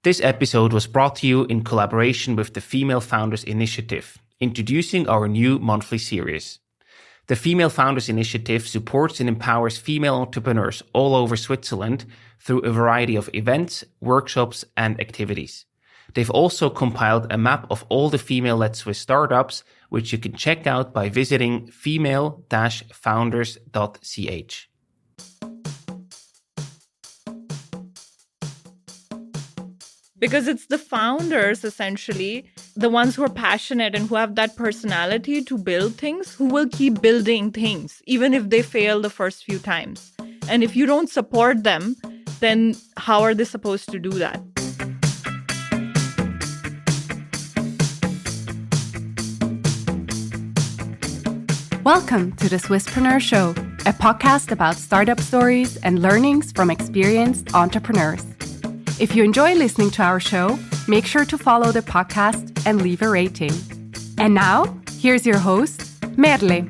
This episode was brought to you in collaboration with the Female Founders Initiative, introducing our new monthly series. The Female Founders Initiative supports and empowers female entrepreneurs all over Switzerland through a variety of events, workshops, and activities. They've also compiled a map of all the female-led Swiss startups, which you can check out by visiting female-founders.ch. Because it's the founders, essentially, the ones who are passionate and who have that personality to build things, who will keep building things, even if they fail the first few times. And if you don't support them, then how are they supposed to do that? Welcome to the Swisspreneur Show, a podcast about startup stories and learnings from experienced entrepreneurs. If you enjoy listening to our show, make sure to follow the podcast and leave a rating. And now, here's your host, Merle.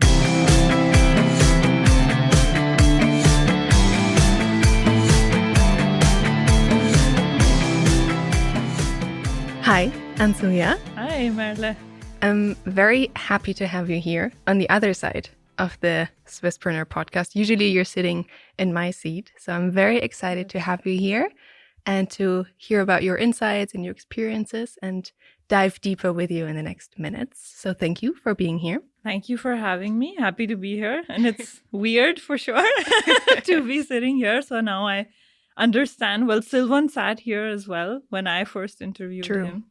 Hi, Ansuya. Hi, Merle. I'm very happy to have you here on the other side of the Swisspreneur podcast. Usually you're sitting in my seat, so I'm very excited to have you here and to hear about your insights and your experiences and dive deeper with you in the next minutes. So thank you for being here. Thank you for having me. Happy to be here. And it's weird for sure to be sitting here. So now I understand. Well, Silvan sat here as well when I first interviewed him.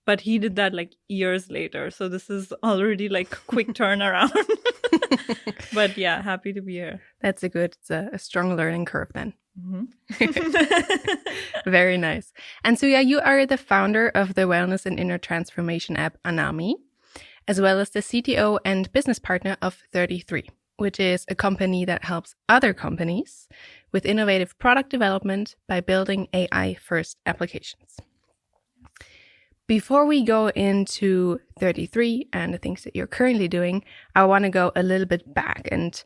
But he did that like years later. So this is already like quick turnaround. But yeah, happy to be here. It's a strong learning curve then. Mm-hmm. Very nice. And Suya, you are the founder of the wellness and inner transformation app Anamii, as well as the CTO and business partner of 33, which is a company that helps other companies with innovative product development by building AI-first applications. Before we go into 33 and the things that you're currently doing, I want to go a little bit back and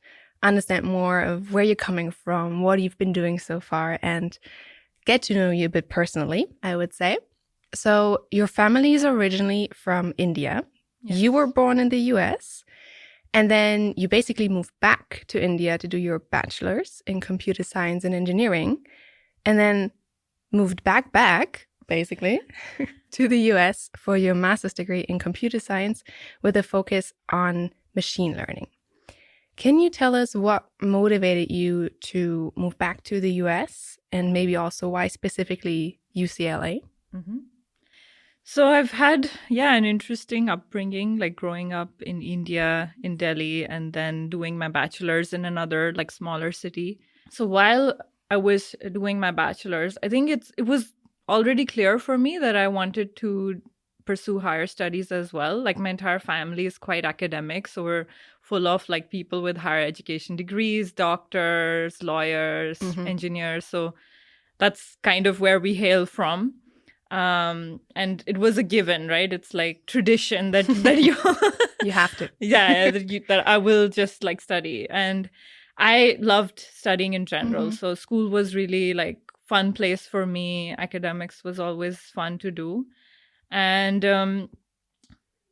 understand more of where you're coming from, what you've been doing so far, and get to know you a bit personally, I would say. So your family is originally from India. Yes. You were born in the US, and then you basically moved back to India to do your bachelor's in computer science and engineering, and then moved back, basically, to the US for your master's degree in computer science with a focus on machine learning. Can you tell us what motivated you to move back to the US and maybe also why specifically UCLA? Mm-hmm. So I've had, an interesting upbringing, like growing up in India, in Delhi, and then doing my bachelor's in another like smaller city. So while I was doing my bachelor's, I think it was already clear for me that I wanted to pursue higher studies as well. Like my entire family is quite academic, so we're full of like people with higher education degrees, doctors, lawyers, engineers. So that's kind of where we hail from. And it was a given, right? It's like tradition that you you have to. that I will just like study. And I loved studying in general. So school was really like fun place for me. Academics was always fun to do. And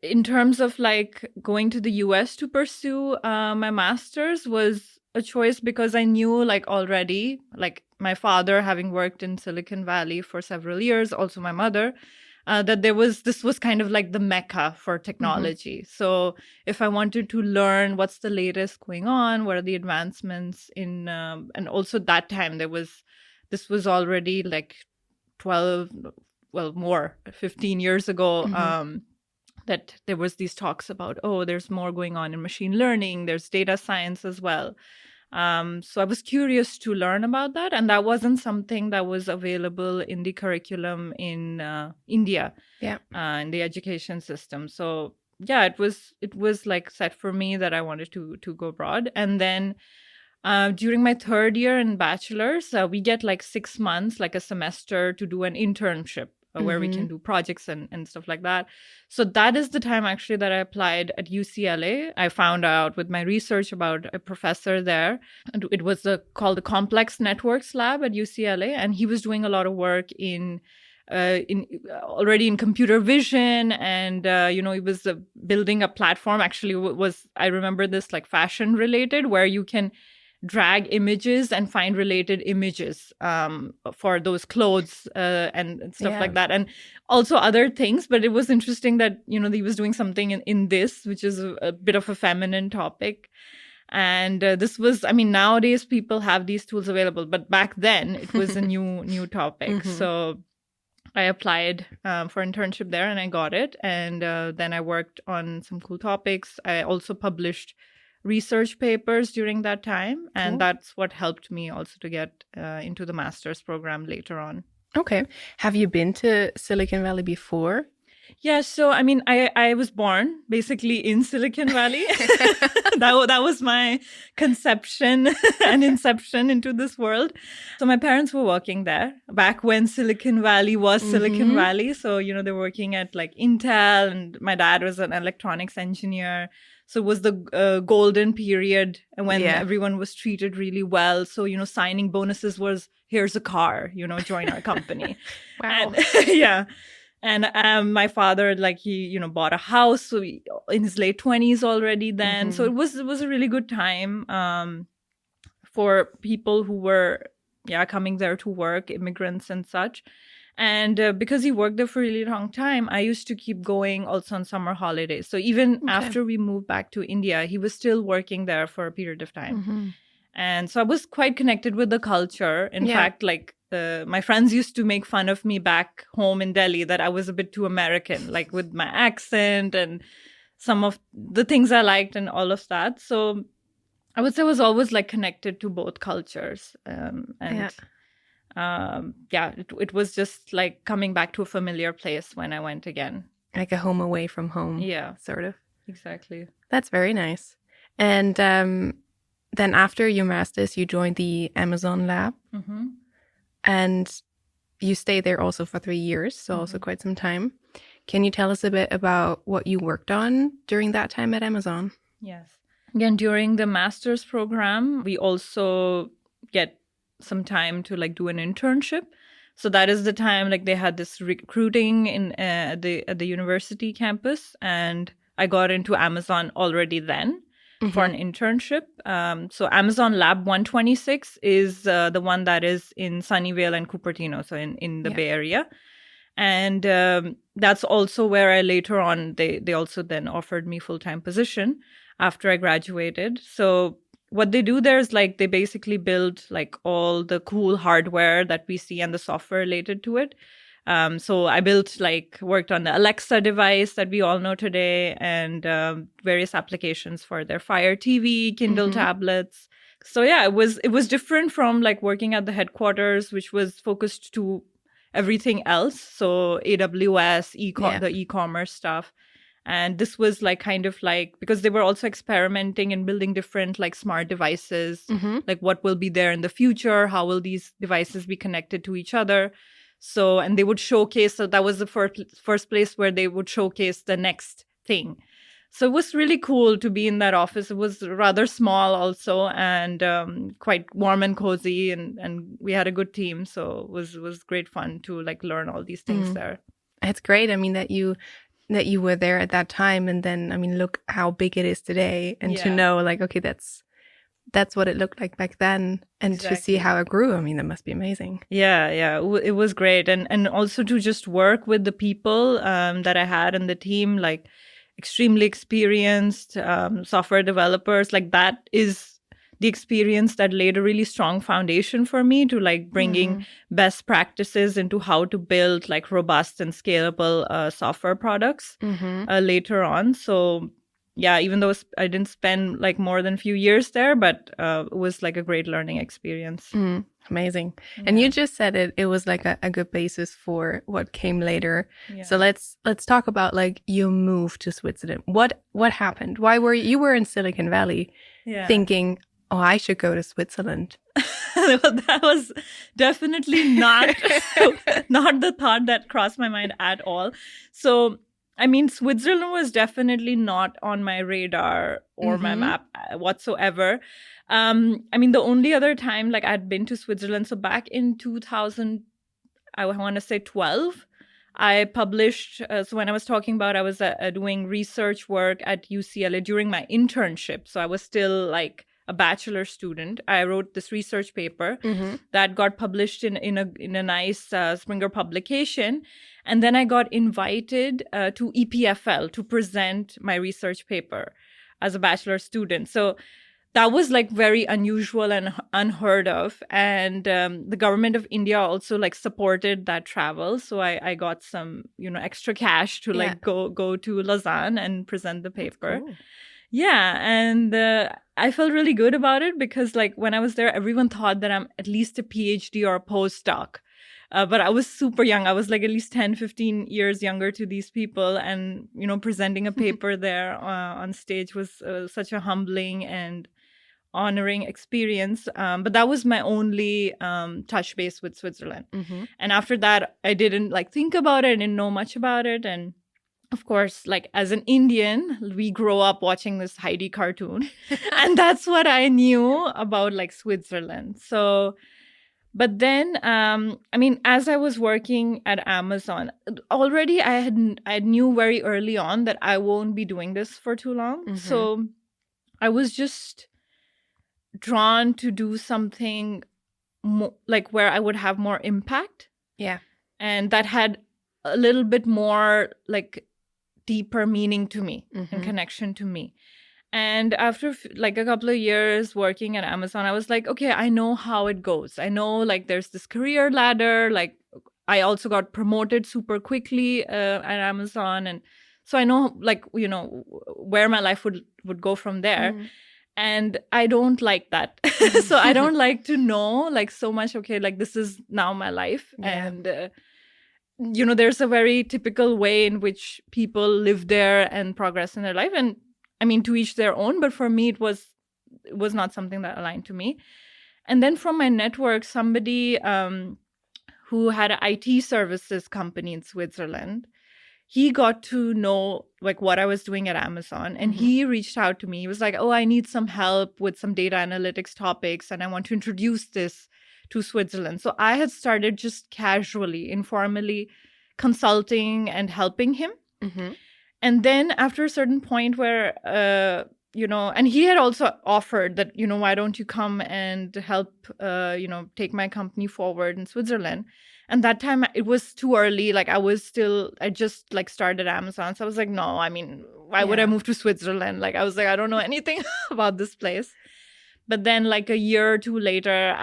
in terms of like going to the US to pursue my master's was a choice because I knew like already, like my father having worked in Silicon Valley for several years, also my mother, that this was kind of like the mecca for technology. So if I wanted to learn what's the latest going on, what are the advancements in, and also that time this was already like 15 years ago, that there was these talks about, there's more going on in machine learning, there's data science as well. So I was curious to learn about that. And that wasn't something that was available in the curriculum in India, in the education system. So it was like set for me that I wanted to go abroad. And then during my third year in bachelor's, we get like 6 months, like a semester to do an internship where we can do projects and stuff like that. So that is the time actually that I applied at UCLA. I found out with my research about a professor there. And it was called the Complex Networks Lab at UCLA. And he was doing a lot of work in already in computer vision, and he was building a platform. Actually, I remember this like fashion related, where you can drag images and find related images for those clothes and stuff like that, and also other things. But it was interesting that he was doing something in this, which is a bit of a feminine topic. And this was, nowadays people have these tools available, but back then it was a new topic. So I applied for internship there, and I got it. And then I worked on some cool topics. I also published research papers during that time. And that's what helped me also to get into the master's program later on. Okay. Have you been to Silicon Valley before? Yeah, so I was born basically in Silicon Valley. That was my conception and inception into this world. So my parents were working there back when Silicon Valley was Silicon Valley. So, they were working at like Intel, and my dad was an electronics engineer. So it was the golden period when everyone was treated really well. So, signing bonuses was, here's a car, join our company. Wow. And, And my father, he, bought a house in his late 20s already then. So it was a really good time for people who were, coming there to work, immigrants and such. And because he worked there for a really long time, I used to keep going also on summer holidays. So even after we moved back to India, he was still working there for a period of time. And so I was quite connected with the culture. In fact, my friends used to make fun of me back home in Delhi that I was a bit too American, with my accent and some of the things I liked and all of that. So I would say I was always connected to both cultures. It was just coming back to a familiar place when I went again. Like a home away from home. Yeah. Sort of. Exactly. That's very nice. And then after your master's, you joined the Amazon lab. And you stayed there also for 3 years, so also quite some time. Can you tell us a bit about what you worked on during that time at Amazon? Yes. Again, during the master's program, we also get some time to do an internship. So that is the time they had this recruiting in at the university campus, and I got into Amazon already then. For an internship. So Amazon Lab 126 is the one that is in Sunnyvale and Cupertino, so in the Bay Area. And that's also where I later on, they also then offered me full-time position after I graduated. So what they do there is they basically build all the cool hardware that we see and the software related to it. So I worked on the Alexa device that we all know today, and various applications for their Fire TV, Kindle tablets. So it was different from working at the headquarters, which was focused to everything else. So AWS, the e-commerce stuff. And this was because they were also experimenting and building different place devices, what will be there in the future, how will these devices be connected to each other. So, and they would showcase, so that was the first place where they would showcase the next thing. So it was really cool to be in that office. It was rather small also, and quite warm and cozy, and we had a good team. So it was great fun to learn all these things there. It's great. That you were there at that time, and then look how big it is today, and to know okay, that's what it looked like back then, and to see how it grew. That must be amazing. Yeah, it was great, and also to just work with the people that I had in the team, extremely experienced software developers. That is the experience that laid a really strong foundation for me to bringing best practices into how to build robust and scalable software products later on. So even though I didn't spend more than a few years there, but it was a great learning experience. Amazing. And you just said it was a good basis for what came later. So let's talk about your move to Switzerland. What happened? Why were you in Silicon Valley thinking, oh, I should go to Switzerland? That was definitely not the thought that crossed my mind at all. So Switzerland was definitely not on my radar or my map whatsoever. The only other time I'd been to Switzerland, so back in 2000, I want to say 12, I published, so when I was talking about, I was doing research work at UCLA during my internship. So I was still like a bachelor student. I wrote this research paper that got published in a nice Springer publication. And then I got invited to EPFL to present my research paper as a bachelor student. So that was like very unusual and unheard of. And the government of India also like supported that travel. So I got some, extra cash to like go to Lausanne and present the paper. Cool. Yeah. And I felt really good about it because like when I was there, everyone thought that I'm at least a PhD or a postdoc. But I was super young. I was like at least 10, 15 years younger to these people. And, presenting a paper there on stage was such a humbling and honoring experience. But that was my only touch base with Switzerland. And after that, I didn't like think about it. I didn't know much about it. And of course, like as an Indian, we grow up watching this Heidi cartoon. And that's what I knew about like Switzerland. So, but then, as I was working at Amazon, already I knew very early on that I won't be doing this for too long. So I was just drawn to do something like where I would have more impact. Yeah. And that had a little bit more like deeper meaning to me and connection to me. And after like a couple of years working at Amazon, I was like, okay, I know how it goes. I know like there's this career ladder. Like I also got promoted super quickly at Amazon. And so I know like, where my life would go from there. And I don't like that. So I don't like to know like so much, okay, like this is now my life. Yeah. And, there's a very typical way in which people live there and progress in their life. And I mean, to each their own. But for me, it was not something that aligned to me. And then from my network, somebody who had an IT services company in Switzerland, he got to know like what I was doing at Amazon, and he reached out to me. He was like, oh, I need some help with some data analytics topics, and I want to introduce this to Switzerland. So I had started just casually, informally consulting and helping him. And then after a certain point where, and he had also offered that, why don't you come and help, take my company forward in Switzerland. And that time it was too early. Like I just like started Amazon. So I was like, no, I mean, why would I move to Switzerland? Like, I was like, I don't know anything about this place. But then like a year or two later,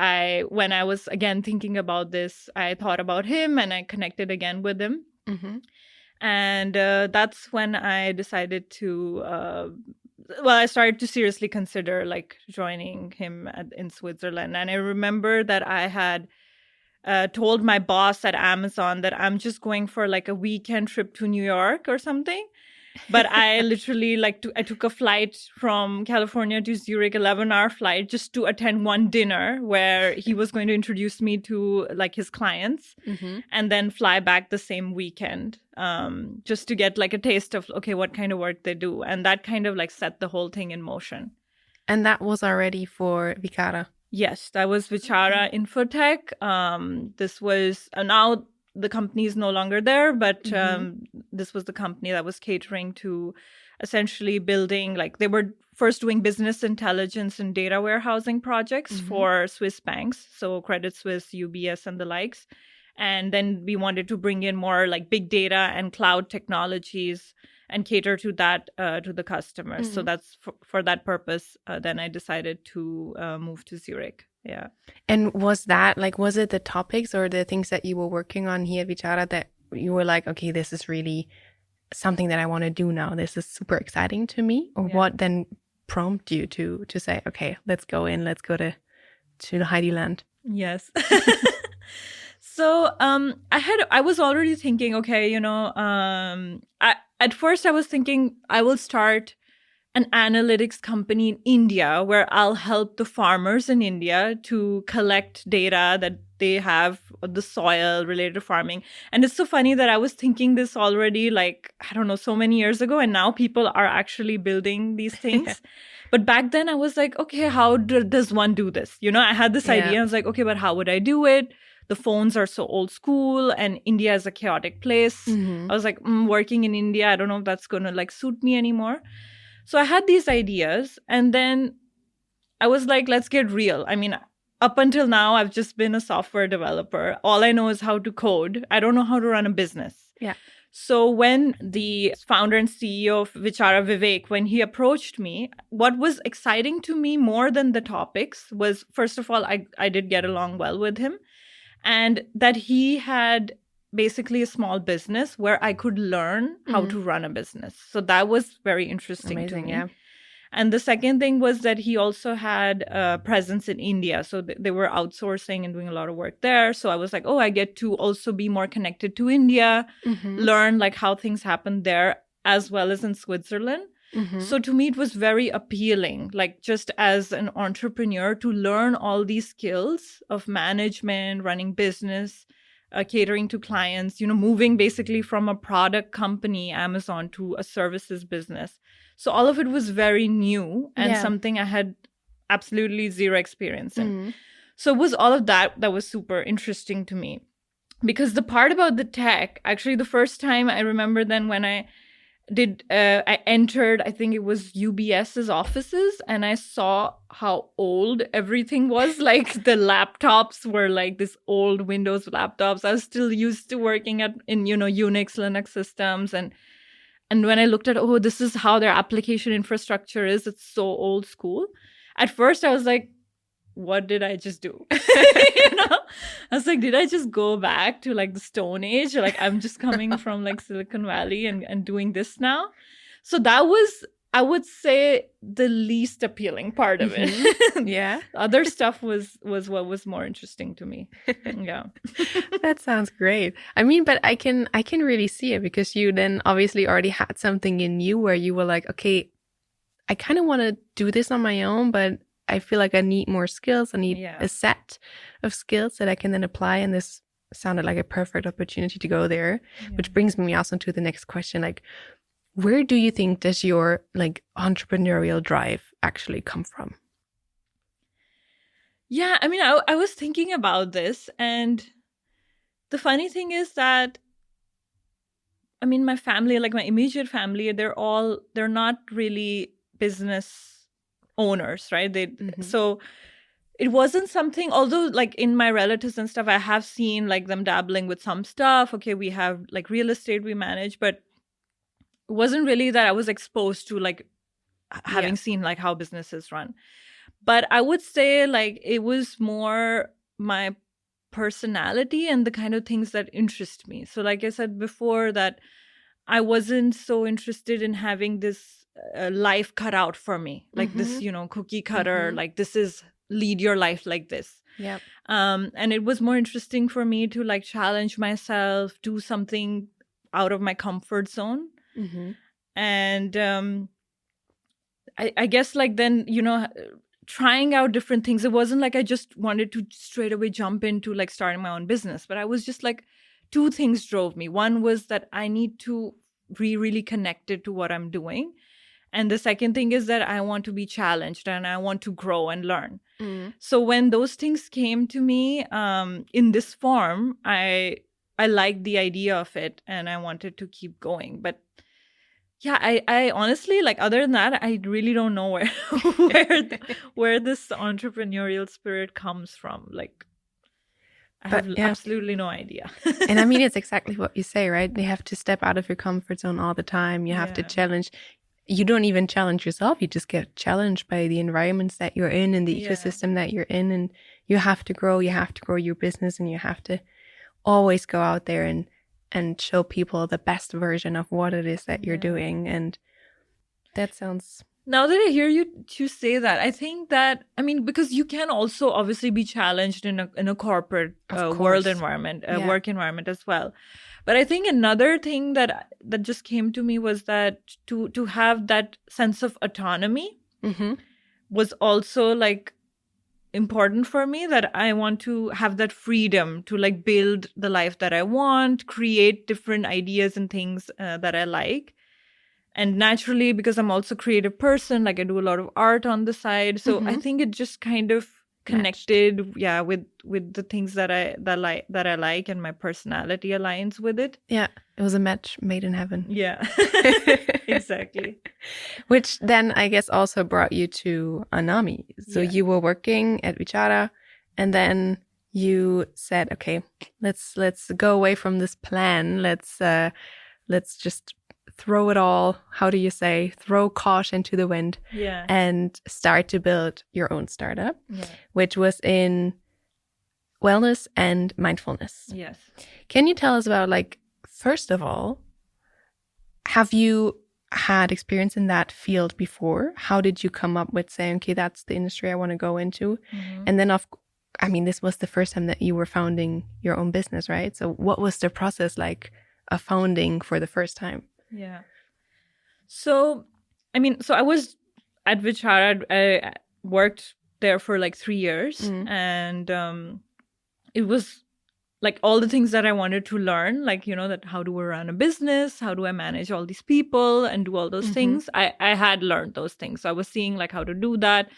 when I was again thinking about this, I thought about him and I connected again with him. And that's when I decided to, I started to seriously consider like joining him in Switzerland. And I remember that I had told my boss at Amazon that I'm just going for like a weekend trip to New York or something. But I literally I took a flight from California to Zurich, 11-hour flight, just to attend one dinner where he was going to introduce me to like his clients and then fly back the same weekend just to get like a taste of, okay, what kind of work they do. And that kind of like set the whole thing in motion. And that was already for Vichara? Yes, that was Vichara Infotech. This was now the company is no longer there, but this was the company that was catering to essentially building, like they were first doing business intelligence and data warehousing projects for Swiss banks, so Credit Suisse, UBS, and the likes. And then we wanted to bring in more like big data and cloud technologies and cater to that to the customers. So that's for that purpose. Then I decided to move to Zurich. Yeah. And was it the topics or the things that you were working on here at Vichara that you were like, okay, this is really something that I want to do now. This is super exciting to me. Or what then prompted you to say, okay, let's go to the Heidi land? Yes. So I was already thinking, okay, at first I was thinking I will start an analytics company in India where I'll help the farmers in India to collect data that they have of the soil related to farming. And it's so funny that I was thinking this already, like, I don't know, so many years ago. And now people are actually building these things. But back then I was like, okay, how does one do this? I had this idea. I was like, okay, but how would I do it? the phones are so old school and India is a chaotic place. I was like, working in India, I don't know if that's going to like suit me anymore. So I had these ideas, and then I was like, let's get real. I mean, up until now, I've just been a software developer. All I know is how to code. I don't know how to run a business. Yeah. So when the founder and CEO of Vichara, Vivek, when he approached me, what was exciting to me more than the topics was, first of all, I did get along well with him, and that he had basically a small business where I could learn how to run a business. So that was very interesting to me. Yeah. And the second thing was that he also had a presence in India. So they were outsourcing and doing a lot of work there. So I was like, oh, I get to also be more connected to India, learn like how things happen there as well as in Switzerland. So to me, it was very appealing, like just as an entrepreneur, to learn all these skills of management, running business, catering to clients, moving basically from a product company, Amazon, to a services business. So all of it was very new and something I had absolutely zero experience in. So it was all of that was super interesting to me. Because the part about the tech, actually the first time I remember then when I entered, I think it was UBS's offices, and I saw how old everything was. Like the laptops were like this old Windows laptops. I was still used to working in Unix, Linux systems, and when I looked at, oh, this is how their application infrastructure is, it's so old school. At first, I was like, what did I just do? I was like, did I just go back to like the Stone Age? Like, I'm just coming from like Silicon Valley and doing this now. So that was, I would say, the least appealing part of it. Yeah. Other stuff was what was more interesting to me. Yeah. That sounds great. I mean, but I can really see it, because you then obviously already had something in you where you were like, okay, I kind of want to do this on my own, but I feel like I need more skills. I need a set of skills that I can then apply. And this sounded like a perfect opportunity to go there, which brings me also to the next question. Like, where do you think does your like entrepreneurial drive actually come from? Yeah, I mean, I was thinking about this, and the funny thing is that, I mean, my family, like my immediate family, they're not really business owners, right? So it wasn't something, although like in my relatives and stuff, I have seen like them dabbling with some stuff. Okay, we have like real estate we manage, but it wasn't really that I was exposed to like having seen like how businesses run. But I would say like it was more my personality and the kind of things that interest me. So like I said before, that I wasn't so interested in having this life cut out for me, like this, cookie cutter, like this is lead your life like this. Yeah. And it was more interesting for me to like challenge myself, do something out of my comfort zone. And I guess like then, trying out different things. It wasn't like I just wanted to straight away jump into like starting my own business, but I was just like, two things drove me. One was that I need to be really connected to what I'm doing. And the second thing is that I want to be challenged and I want to grow and learn. So when those things came to me in this form, I liked the idea of it and I wanted to keep going. But yeah, I honestly, like, other than that, I really don't know where this entrepreneurial spirit comes from. Like, I have absolutely no idea. And I mean, it's exactly what you say, right? You have to step out of your comfort zone all the time. You have to challenge. You don't even challenge yourself. You just get challenged by the environments that you're in and the ecosystem that you're in. And you have to grow. You have to grow your business, and you have to always go out there and show people the best version of what it is that you're doing. And that sounds... Now that I hear you say that, I think that, I mean, because you can also obviously be challenged in a corporate world environment, work environment as well. But I think another thing that just came to me was that to have that sense of autonomy was also like important for me, that I want to have that freedom to like build the life that I want, create different ideas and things that I like. And naturally, because I'm also a creative person, like I do a lot of art on the side. So I think it just kind of connected, with the things that I like, and my personality aligns with it. Yeah, it was a match made in heaven. Yeah, exactly. Which then I guess also brought you to Anamii. So you were working at Vichara, and then you said, okay, let's go away from this plan. Let's just throw it all. How do you say? Throw caution to the wind. Yeah. And start to build your own startup, which was in wellness and mindfulness. Yes. Can you tell us about, like, first of all, have you had experience in that field before? How did you come up with saying, okay, that's the industry I want to go into? And then this was the first time that you were founding your own business, right? So what was the process like of founding for the first time? Yeah. So I was at Vichara. I worked there for like 3 years, and it was like all the things that I wanted to learn, like, that how do I run a business? How do I manage all these people and do all those things? I had learned those things. So I was seeing like how to do that.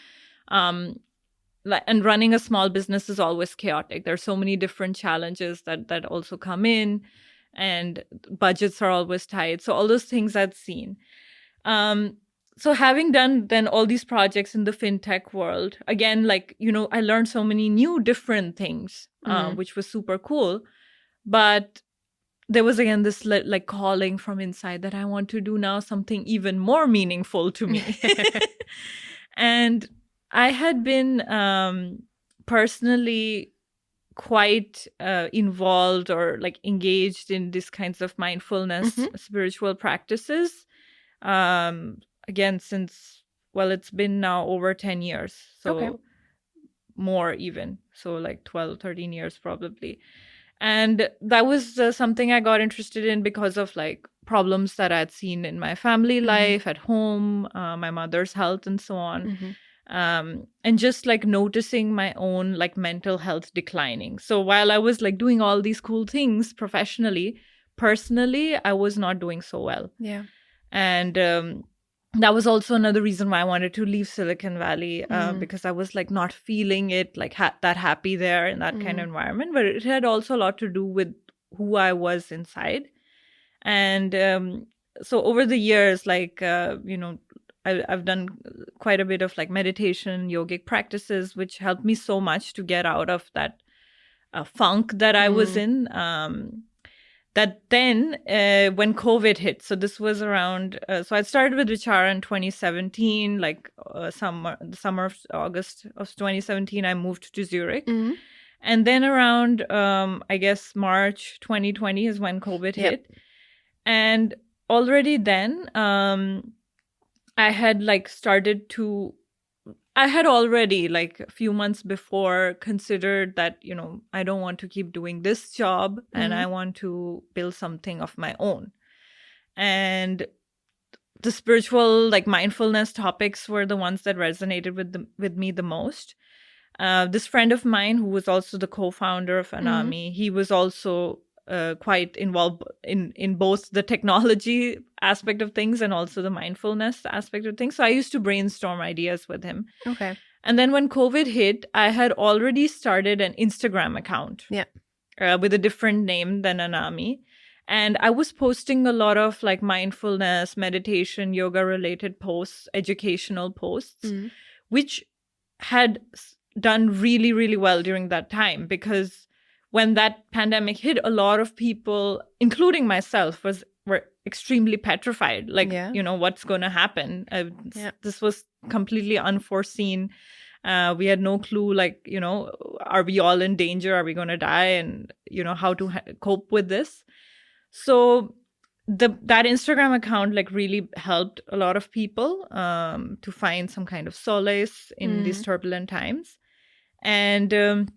And running a small business is always chaotic. There's so many different challenges that also come in, and budgets are always tight. So all those things I'd seen. So having done then all these projects in the fintech world, again, like, I learned so many new different things, which was super cool. But there was, again, this like calling from inside that I want to do now something even more meaningful to me. And I had been personally quite involved or like engaged in these kinds of mindfulness, spiritual practices. Again, since, it's been now over 10 years. So more even. So like 12, 13 years probably. And that was something I got interested in because of like problems that I'd seen in my family life, at home, my mother's health and so on. And just like noticing my own like mental health declining. So while I was like doing all these cool things professionally, personally, I was not doing so well. Yeah. And that was also another reason why I wanted to leave Silicon Valley, because I was like not feeling it like that happy there in that kind of environment. But it had also a lot to do with who I was inside. And so over the years, like, I've done quite a bit of like meditation, yogic practices, which helped me so much to get out of that funk that I was in. That then when COVID hit, so this was around, so I started with Vichara in 2017, like the summer of August of 2017, I moved to Zurich. And then around, I guess, March 2020 is when COVID hit. And already then, I had already like a few months before considered that, I don't want to keep doing this job and I want to build something of my own. And the spiritual, like mindfulness topics were the ones that resonated with me the most. This friend of mine who was also the co-founder of Anamii, he was also quite involved in both the technology aspect of things and also the mindfulness aspect of things. So I used to brainstorm ideas with him. Okay. And then when COVID hit, I had already started an Instagram account with a different name than Anamii. And I was posting a lot of like mindfulness, meditation, yoga related posts, educational posts, which had done really, really well during that time, because when that pandemic hit, a lot of people, including myself, were extremely petrified. Like, what's going to happen? This was completely unforeseen. We had no clue, like, are we all in danger? Are we going to die? And, how to cope with this. So that Instagram account like really helped a lot of people to find some kind of solace in these turbulent times. And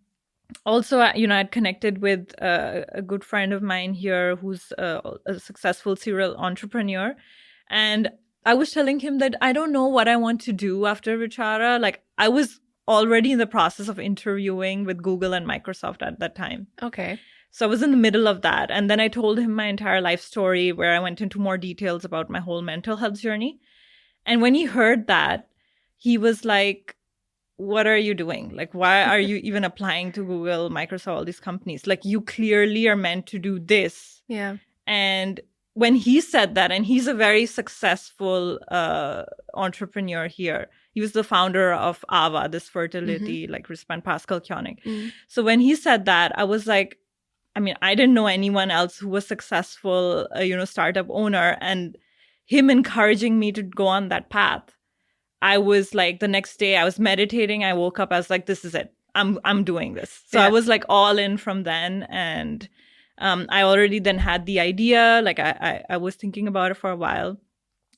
also, I'd connected with a good friend of mine here who's a successful serial entrepreneur. And I was telling him that I don't know what I want to do after Vichara. Like, I was already in the process of interviewing with Google and Microsoft at that time. Okay. So I was in the middle of that. And then I told him my entire life story, where I went into more details about my whole mental health journey. And when he heard that, he was like, what are you doing? Like, why are you even applying to Google, Microsoft, all these companies? Like, you clearly are meant to do this. Yeah. And when he said that, and he's a very successful entrepreneur here. He was the founder of Ava, this fertility, like wristband, Pascal Koenig. So when he said that, I was like, I mean, I didn't know anyone else who was successful, startup owner, and him encouraging me to go on that path. I was like, the next day I was meditating. I woke up, I was like, this is it. I'm doing this. So I was like all in from then. And I already then had the idea. Like I was thinking about it for a while.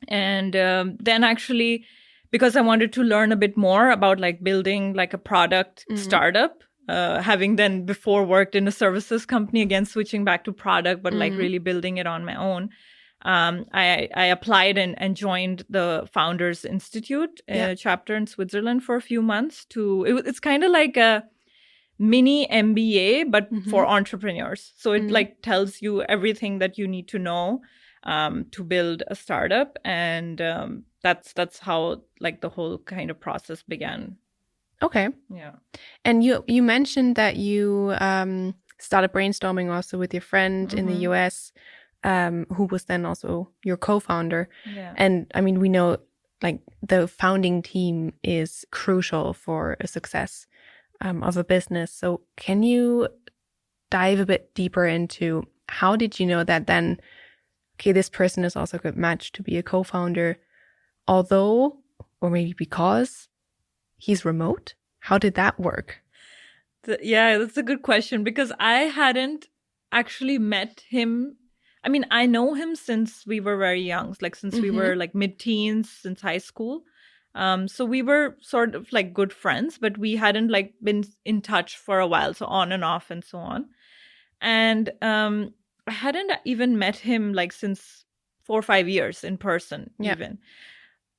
And then actually, because I wanted to learn a bit more about like building like a product startup, having then before worked in a services company, again, switching back to product, but like really building it on my own. I applied and joined the Founders Institute chapter in Switzerland for a few months. It's kind of like a mini MBA, but for entrepreneurs. So it like tells you everything that you need to know to build a startup, and that's how like the whole kind of process began. Okay. Yeah. And you mentioned that you started brainstorming also with your friend in the US. Who was then also your co-founder. Yeah. And I mean, we know like the founding team is crucial for a success of a business. So can you dive a bit deeper into how did you know that then, okay, this person is also a good match to be a co-founder, although, or maybe because he's remote? How did that work? Yeah, that's a good question, because I hadn't actually met him. I mean, I know him since we were very young, like since we were like mid-teens, since high school. So we were sort of like good friends, but we hadn't like been in touch for a while, so on and off and so on. And I hadn't even met him like since 4 or 5 years in person even.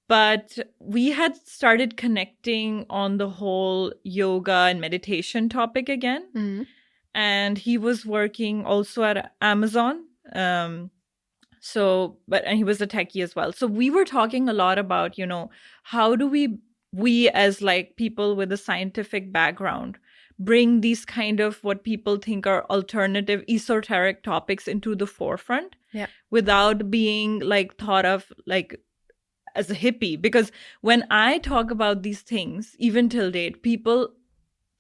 But we had started connecting on the whole yoga and meditation topic again. And he was working also at Amazon. And he was a techie as well. So we were talking a lot about, how do we as like people with a scientific background bring these kind of what people think are alternative esoteric topics into the forefront without being like thought of like as a hippie. Because when I talk about these things, even till date, people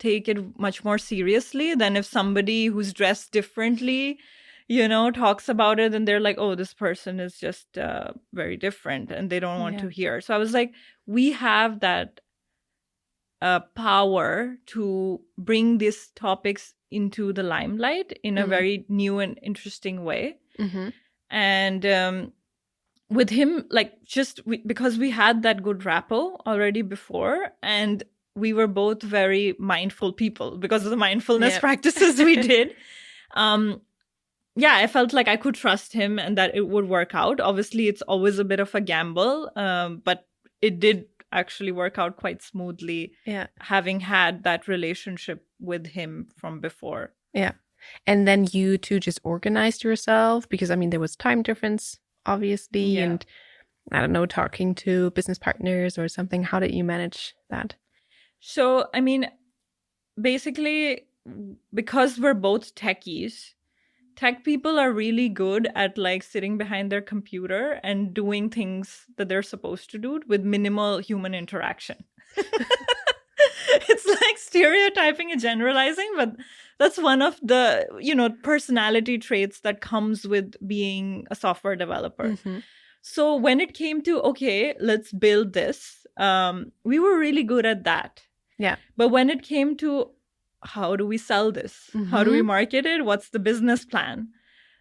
take it much more seriously than if somebody who's dressed differently talks about it, and they're like, oh, this person is just very different, and they don't want to hear. So I was like, we have that power to bring these topics into the limelight in a very new and interesting way. And with him, like because we had that good rapport already before, and we were both very mindful people because of the mindfulness practices we did. I felt like I could trust him and that it would work out. Obviously, it's always a bit of a gamble, but it did actually work out quite smoothly, having had that relationship with him from before. Yeah. And then you two just organized yourself, because, I mean, there was time difference, obviously, and I don't know, talking to business partners or something. How did you manage that? So, I mean, basically, because we're both techies, tech people are really good at like sitting behind their computer and doing things that they're supposed to do with minimal human interaction. It's like stereotyping and generalizing, but that's one of the, personality traits that comes with being a software developer. So when it came to, okay, let's build this, we were really good at that. Yeah. But when it came to, how do we sell this? How do we market it? What's the business plan?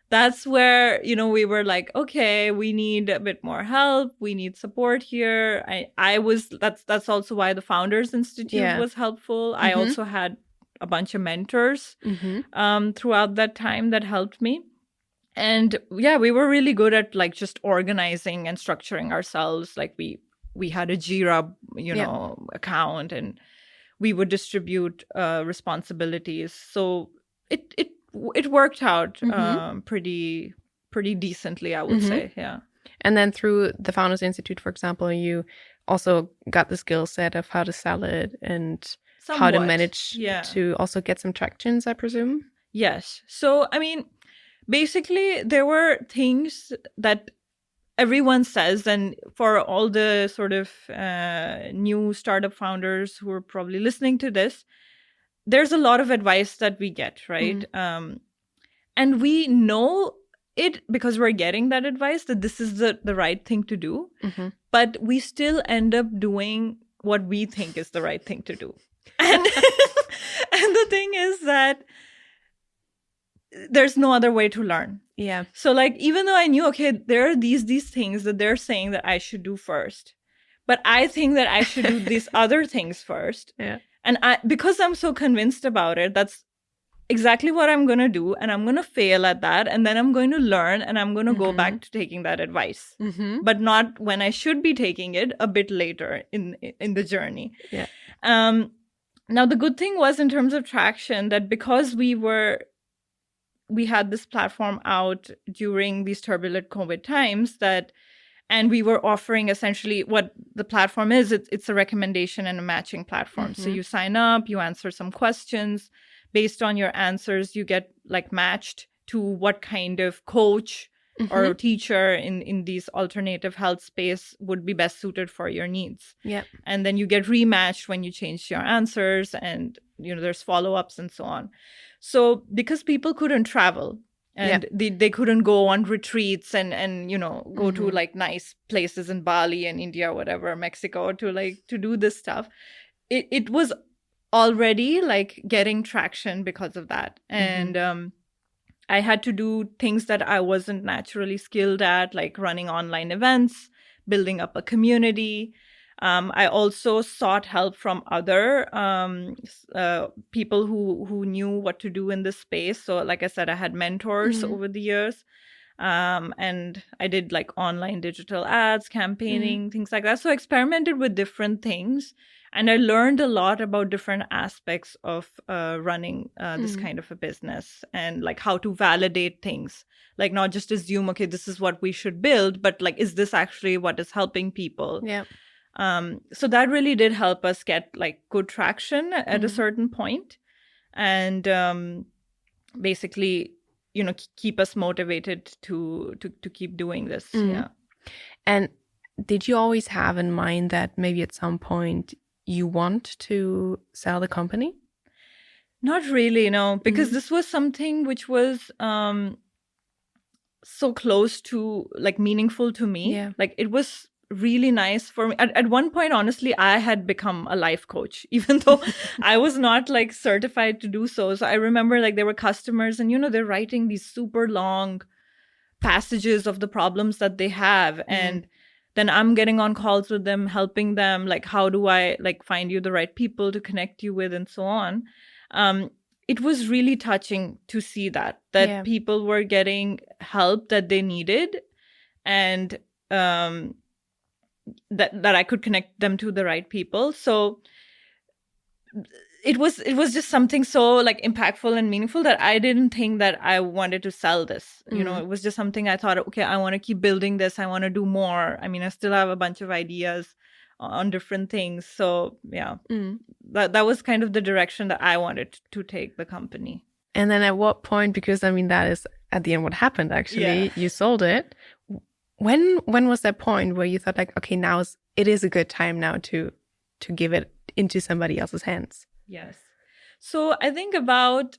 That's where, we were like, okay, we need a bit more help. We need support here. That's also why the Founders Institute was helpful. I also had a bunch of mentors throughout that time that helped me. And we were really good at like just organizing and structuring ourselves. Like we had a Jira, account, and we would distribute responsibilities. So it worked out pretty decently, I would say. Yeah. And then through the Founders Institute, for example, you also got the skill set of how to sell it and how to manage to also get some tractions, I presume. Yes. So, I mean, basically, there were things that everyone says, and for all the sort of new startup founders who are probably listening to this, there's a lot of advice that we get, right? And we know it because we're getting that advice that this is the right thing to do, but we still end up doing what we think is the right thing to do. And, and the thing is that there's no other way to learn. Yeah. So like, even though I knew, okay, there are these things that they're saying that I should do first, but I think that I should do these other things first. Yeah. And because I'm so convinced about it, that's exactly what I'm going to do. And I'm going to fail at that. And then I'm going to learn and I'm going to go back to taking that advice, but not when I should be taking it a bit later in the journey. Yeah. Now, the good thing was in terms of traction that because we had this platform out during these turbulent COVID times and we were offering essentially what the platform is. It's a recommendation and a matching platform. So you sign up, you answer some questions. Based on your answers, you get like matched to what kind of coach or teacher in these alternative health space would be best suited for your needs. Yeah. And then you get rematched when you change your answers, and there's follow-ups and so on. So because people couldn't travel and they couldn't go on retreats and go to like nice places in Bali and India, whatever, Mexico to do this stuff, it was already like getting traction because of that. And I had to do things that I wasn't naturally skilled at, like running online events, building up a community. I also sought help from other people who knew what to do in this space. So like I said, I had mentors over the years. And I did like online digital ads, campaigning, things like that. So I experimented with different things. And I learned a lot about different aspects of running this kind of a business and like how to validate things, like not just assume, okay, this is what we should build, but like, is this actually what is helping people? Yeah. So that really did help us get like good traction at a certain point and basically, keep us motivated to keep doing this. Yeah. And did you always have in mind that maybe at some point you want to sell the company? Not really, no, because this was something which was so close to like meaningful to me. Yeah. Like it was really nice for me. At one point, honestly, I had become a life coach, even though I was not like certified to do so. So I remember like there were customers and, they're writing these super long passages of the problems that they have. And then I'm getting on calls with them, helping them, like, how do I like find you the right people to connect you with and so on. It was really touching to see that people were getting help that they needed and that I could connect them to the right people. So it was just something so like impactful and meaningful that I didn't think that I wanted to sell this. It was just something I thought, okay, I want to keep building this. I want to do more. I mean, I still have a bunch of ideas on different things. So yeah, that was kind of the direction that I wanted to take the company. And then at what point, because I mean, that is at the end what happened actually, you sold it. When was that point where you thought like, okay, now it is a good time now to give it into somebody else's hands? Yes. So I think about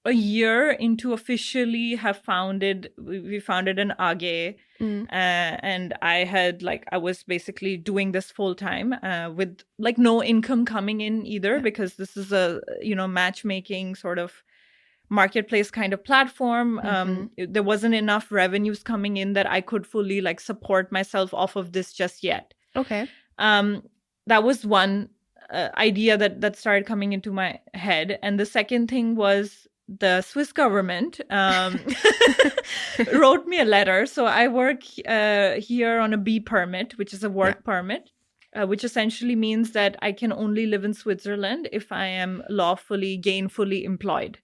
a year into officially we founded an AG and I was basically doing this full time with like no income coming in either because this is a, matchmaking sort of marketplace kind of platform. There wasn't enough revenues coming in that I could fully like support myself off of this just yet. Okay. That was one idea that started coming into my head. And the second thing was the Swiss government wrote me a letter. So I work here on a B permit, which is a work permit, which essentially means that I can only live in Switzerland if I am lawfully, gainfully employed.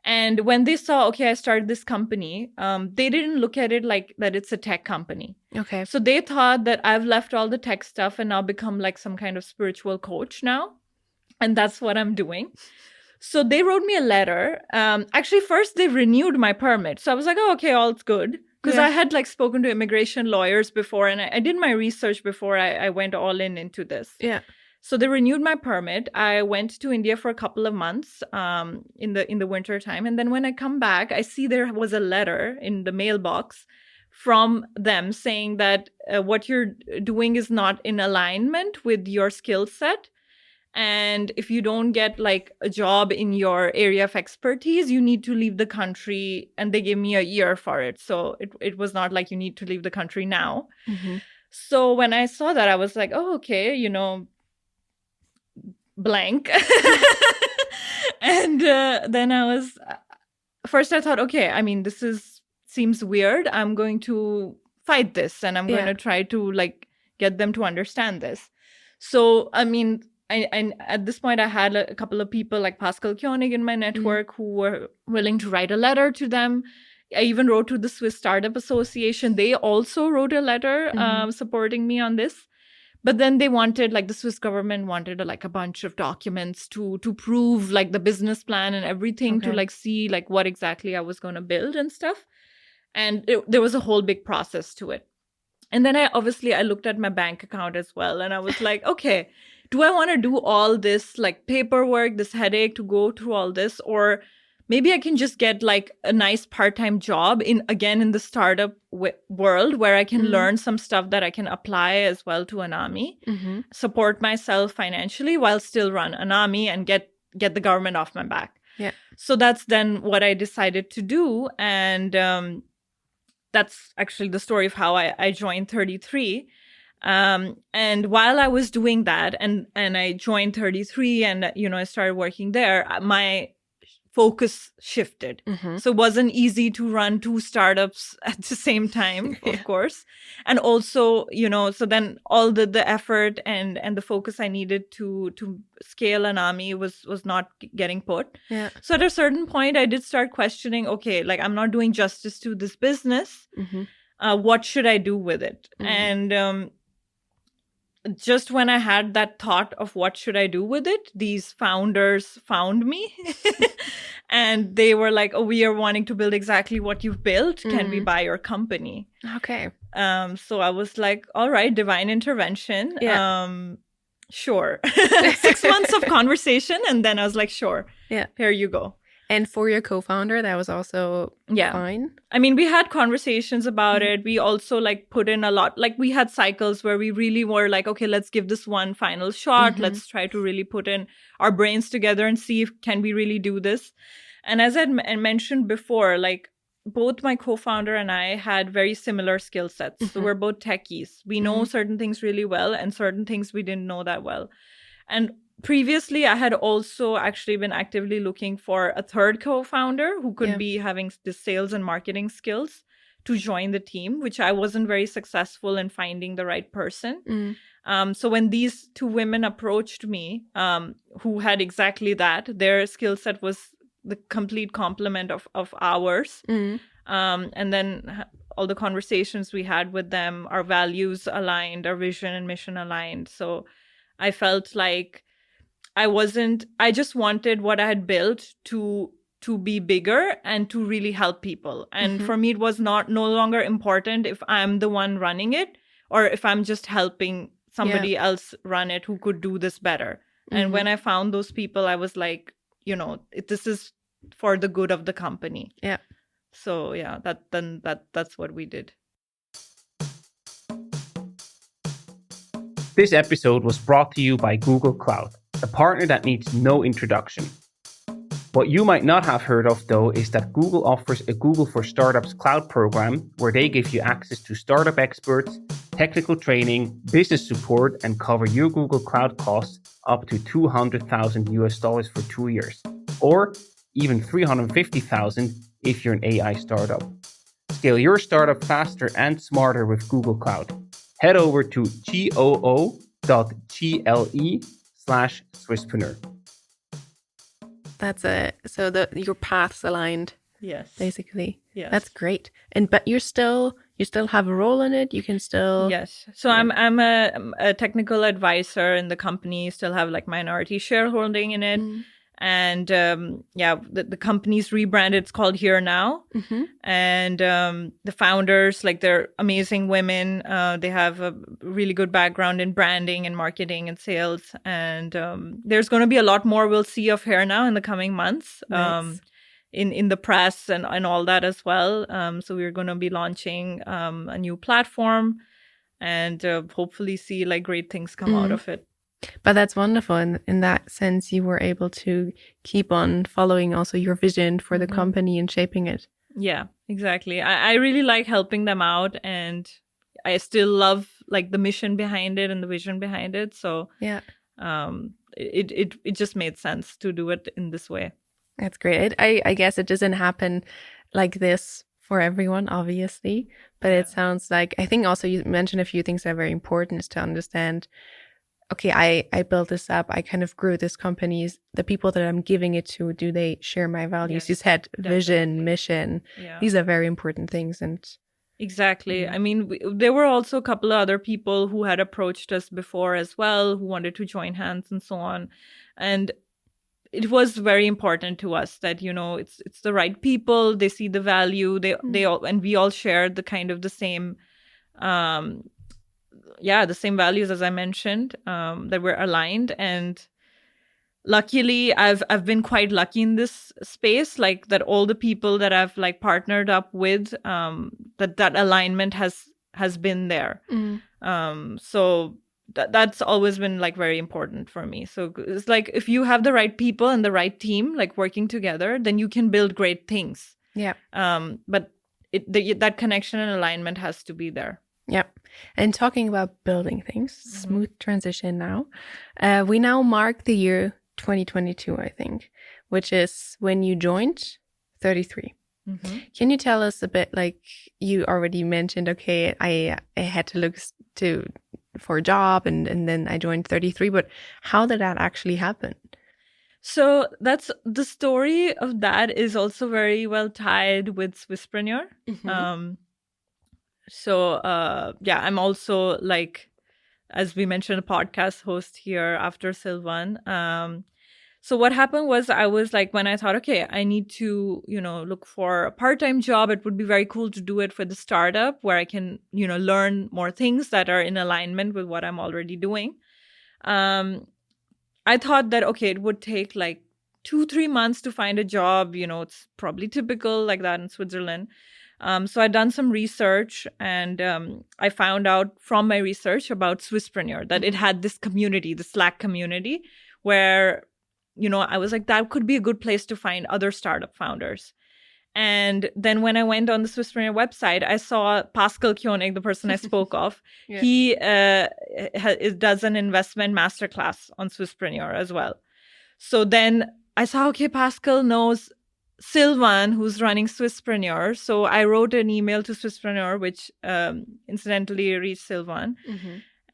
And when they saw, okay, I started this company, they didn't look at it like that it's a tech company. Okay. So they thought that I've left all the tech stuff and now become like some kind of spiritual coach now. And that's what I'm doing. So they wrote me a letter. Actually, first they renewed my permit. So I was like, oh, okay, all's good. Because I had like spoken to immigration lawyers before, and I did my research before I went all into this. Yeah. So they renewed my permit. I went to India for a couple of months in the winter time. And then when I come back, I see there was a letter in the mailbox from them saying that what you're doing is not in alignment with your skill set. And if you don't get like a job in your area of expertise, you need to leave the country. And they gave me a year for it. So it was not like you need to leave the country now. Mm-hmm. So when I saw that, I was like, oh, okay, blank. And then first I thought, okay, I mean, seems weird. I'm going to fight this and I'm going to try to like get them to understand this. So, I mean, I at this point, I had a couple of people like Pascal Koenig in my network who were willing to write a letter to them. I even wrote to the Swiss Startup Association. They also wrote a letter supporting me on this. But then they wanted, like the Swiss government wanted like a bunch of documents to prove like the business plan and everything to like see like what exactly I was going to build and stuff. And there was a whole big process to it. And then I looked at my bank account as well. And I was like, okay, do I want to do all this like paperwork, this headache to go through all this? Or maybe I can just get like a nice part-time job in the startup world where I can learn some stuff that I can apply as well to Anamii, support myself financially while still run Anamii and get the government off my back. Yeah. So that's then what I decided to do. And that's actually the story of how I joined 33. And while I was doing that and I joined 33 and, I started working there, my focus shifted. So it wasn't easy to run two startups at the same time, of course. And also, so then all the effort and the focus I needed to scale Anamii was not getting put. Yeah. So at a certain point, I did start questioning, okay, like I'm not doing justice to this business. What should I do with it? And just when I had that thought of what should I do with it, these founders found me and they were like, oh, we are wanting to build exactly what you've built. Can we buy your company? Okay. So I was like, all right, divine intervention. Yeah. Sure. 6 months of conversation. And then I was like, sure. Yeah. Here you go. And for your co-founder, that was also fine? I mean, we had conversations about it. We also like put in a lot. Like we had cycles where we really were like, okay, let's give this one final shot. Let's try to really put in our brains together and see if can we really do this. And as I mentioned before, like both my co-founder and I had very similar skill sets. So we're both techies. We know certain things really well and certain things we didn't know that well. And previously, I had also actually been actively looking for a third co-founder who could be having the sales and marketing skills to join the team, which I wasn't very successful in finding the right person. So when these two women approached me, who had exactly that, their skill set was the complete complement of ours. And then all the conversations we had with them, our values aligned, our vision and mission aligned. So I felt like I just wanted what I had built to be bigger and to really help people. And for me, it was no longer important if I'm the one running it or if I'm just helping somebody else run it who could do this better. And when I found those people, I was like, this is for the good of the company. Yeah. So that's what we did. This episode was brought to you by Google Cloud, a partner that needs no introduction. What you might not have heard of, though, is that Google offers a Google for Startups cloud program where they give you access to startup experts, technical training, business support, and cover your Google Cloud costs up to $200,000 for 2 years, or even $350,000 if you're an AI startup. Scale your startup faster and smarter with Google Cloud. Head over to goo.gle/Swisspreneur. That's your paths aligned. Yes. Basically. Yes. That's great. But you still have a role in it. You can still. Yes. So I'm a technical advisor in the company. Still have like minority shareholding in it. And the company's rebranded. It's called HereNow. And the founders, like, they're amazing women. They have a really good background in branding and marketing and sales. And there's going to be a lot more we'll see of HereNow in the coming months. Nice. In the press and all that as well. So we're going to be launching a new platform and hopefully see like great things come out of it. But that's wonderful. In that sense, you were able to keep on following also your vision for the company and shaping it. Yeah, exactly. I really like helping them out, and I still love like the mission behind it and the vision behind it. So yeah, it just made sense to do it in this way. That's great. I guess it doesn't happen like this for everyone, obviously, but it sounds like, I think also you mentioned a few things that are very important, is to understand, okay, I built this up, I kind of grew this company. The people that I'm giving it to, do they share my values? Yes, you said vision, definitely. mission. Yeah. These are very important things. And exactly. I mean, there were also a couple of other people who had approached us before as well, who wanted to join hands and so on. And it was very important to us that, you know, it's the right people. They see the value. They all, and we all shared the kind of the same, the same values as I mentioned, that were aligned. And luckily, I've been quite lucky in this space, like that all the people that I've like partnered up with, that alignment has been there. So that's always been like very important for me. So it's like, if you have the right people and the right team like working together, then you can build great things. Yeah. But that connection and alignment has to be there. Yeah. And talking about building things, smooth transition now. We now mark the year 2022, I think, which is when you joined 33. Can you tell us a bit, like you already mentioned, okay, I had to look for a job and then I joined 33, but how did that actually happen? So that's the story of that is also very well tied with Swisspreneur. I'm also, like, as we mentioned, a podcast host here after Silvan. So what happened was, I was like, when I thought, okay, I need to, look for a part-time job, it would be very cool to do it for the startup where I can, learn more things that are in alignment with what I'm already doing. I thought that, okay, it would take like 2-3 months to find a job. It's probably typical like that in Switzerland. So I'd done some research, and I found out from my research about Swisspreneur that it had this community, the Slack community, where, I was like, that could be a good place to find other startup founders. And then when I went on the Swisspreneur website, I saw Pascal Koenig, the person I spoke of. Yeah. He does an investment masterclass on Swisspreneur as well. So then I saw, okay, Pascal knows Silvan, who's running Swisspreneur. So I wrote an email to Swisspreneur, which incidentally reached Silvan,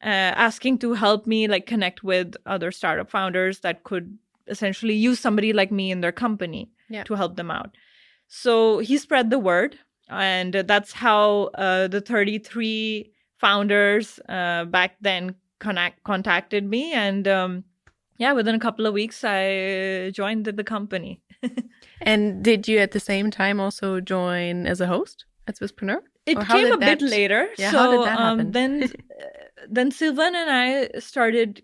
asking to help me like connect with other startup founders that could essentially use somebody like me in their company to help them out. So he spread the word, and that's how the 33 founders back then contacted me. And within a couple of weeks, I joined the company. And did you at the same time also join as a host at Swisspreneur? It came a bit later. Yeah, so how did that happen? then Silvan and I started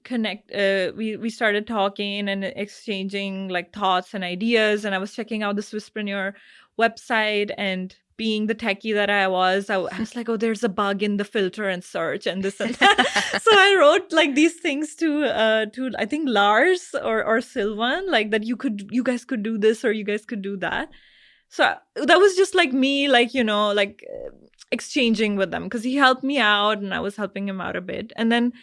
we started talking and exchanging like thoughts and ideas. And I was checking out the Swisspreneur website, and being the techie that I was like, oh, there's a bug in the filter and search and this and that. So I wrote like these things to I think Lars or Silvan, like that you guys could do this or you guys could do that. So that was just like me, like, exchanging with them, because he helped me out and I was helping him out a bit. And then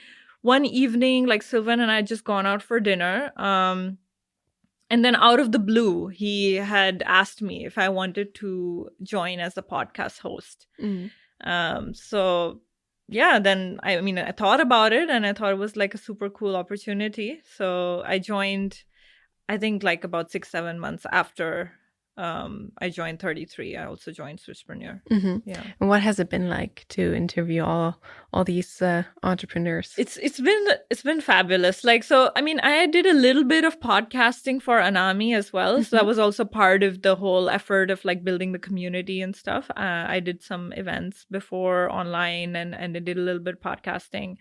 one evening, like Silvan and I had just gone out for dinner. And then out of the blue, he had asked me if I wanted to join as a podcast host. Then I thought about it, and I thought it was like a super cool opportunity. So I joined. I think like about 6-7 months after I joined 33, I also joined Swisspreneur. Yeah. And what has it been like to interview all these entrepreneurs? It's been fabulous. Like, so I mean, I did a little bit of podcasting for Anamii as well. So that was also part of the whole effort of like building the community and stuff. I did some events before online and I did a little bit of podcasting.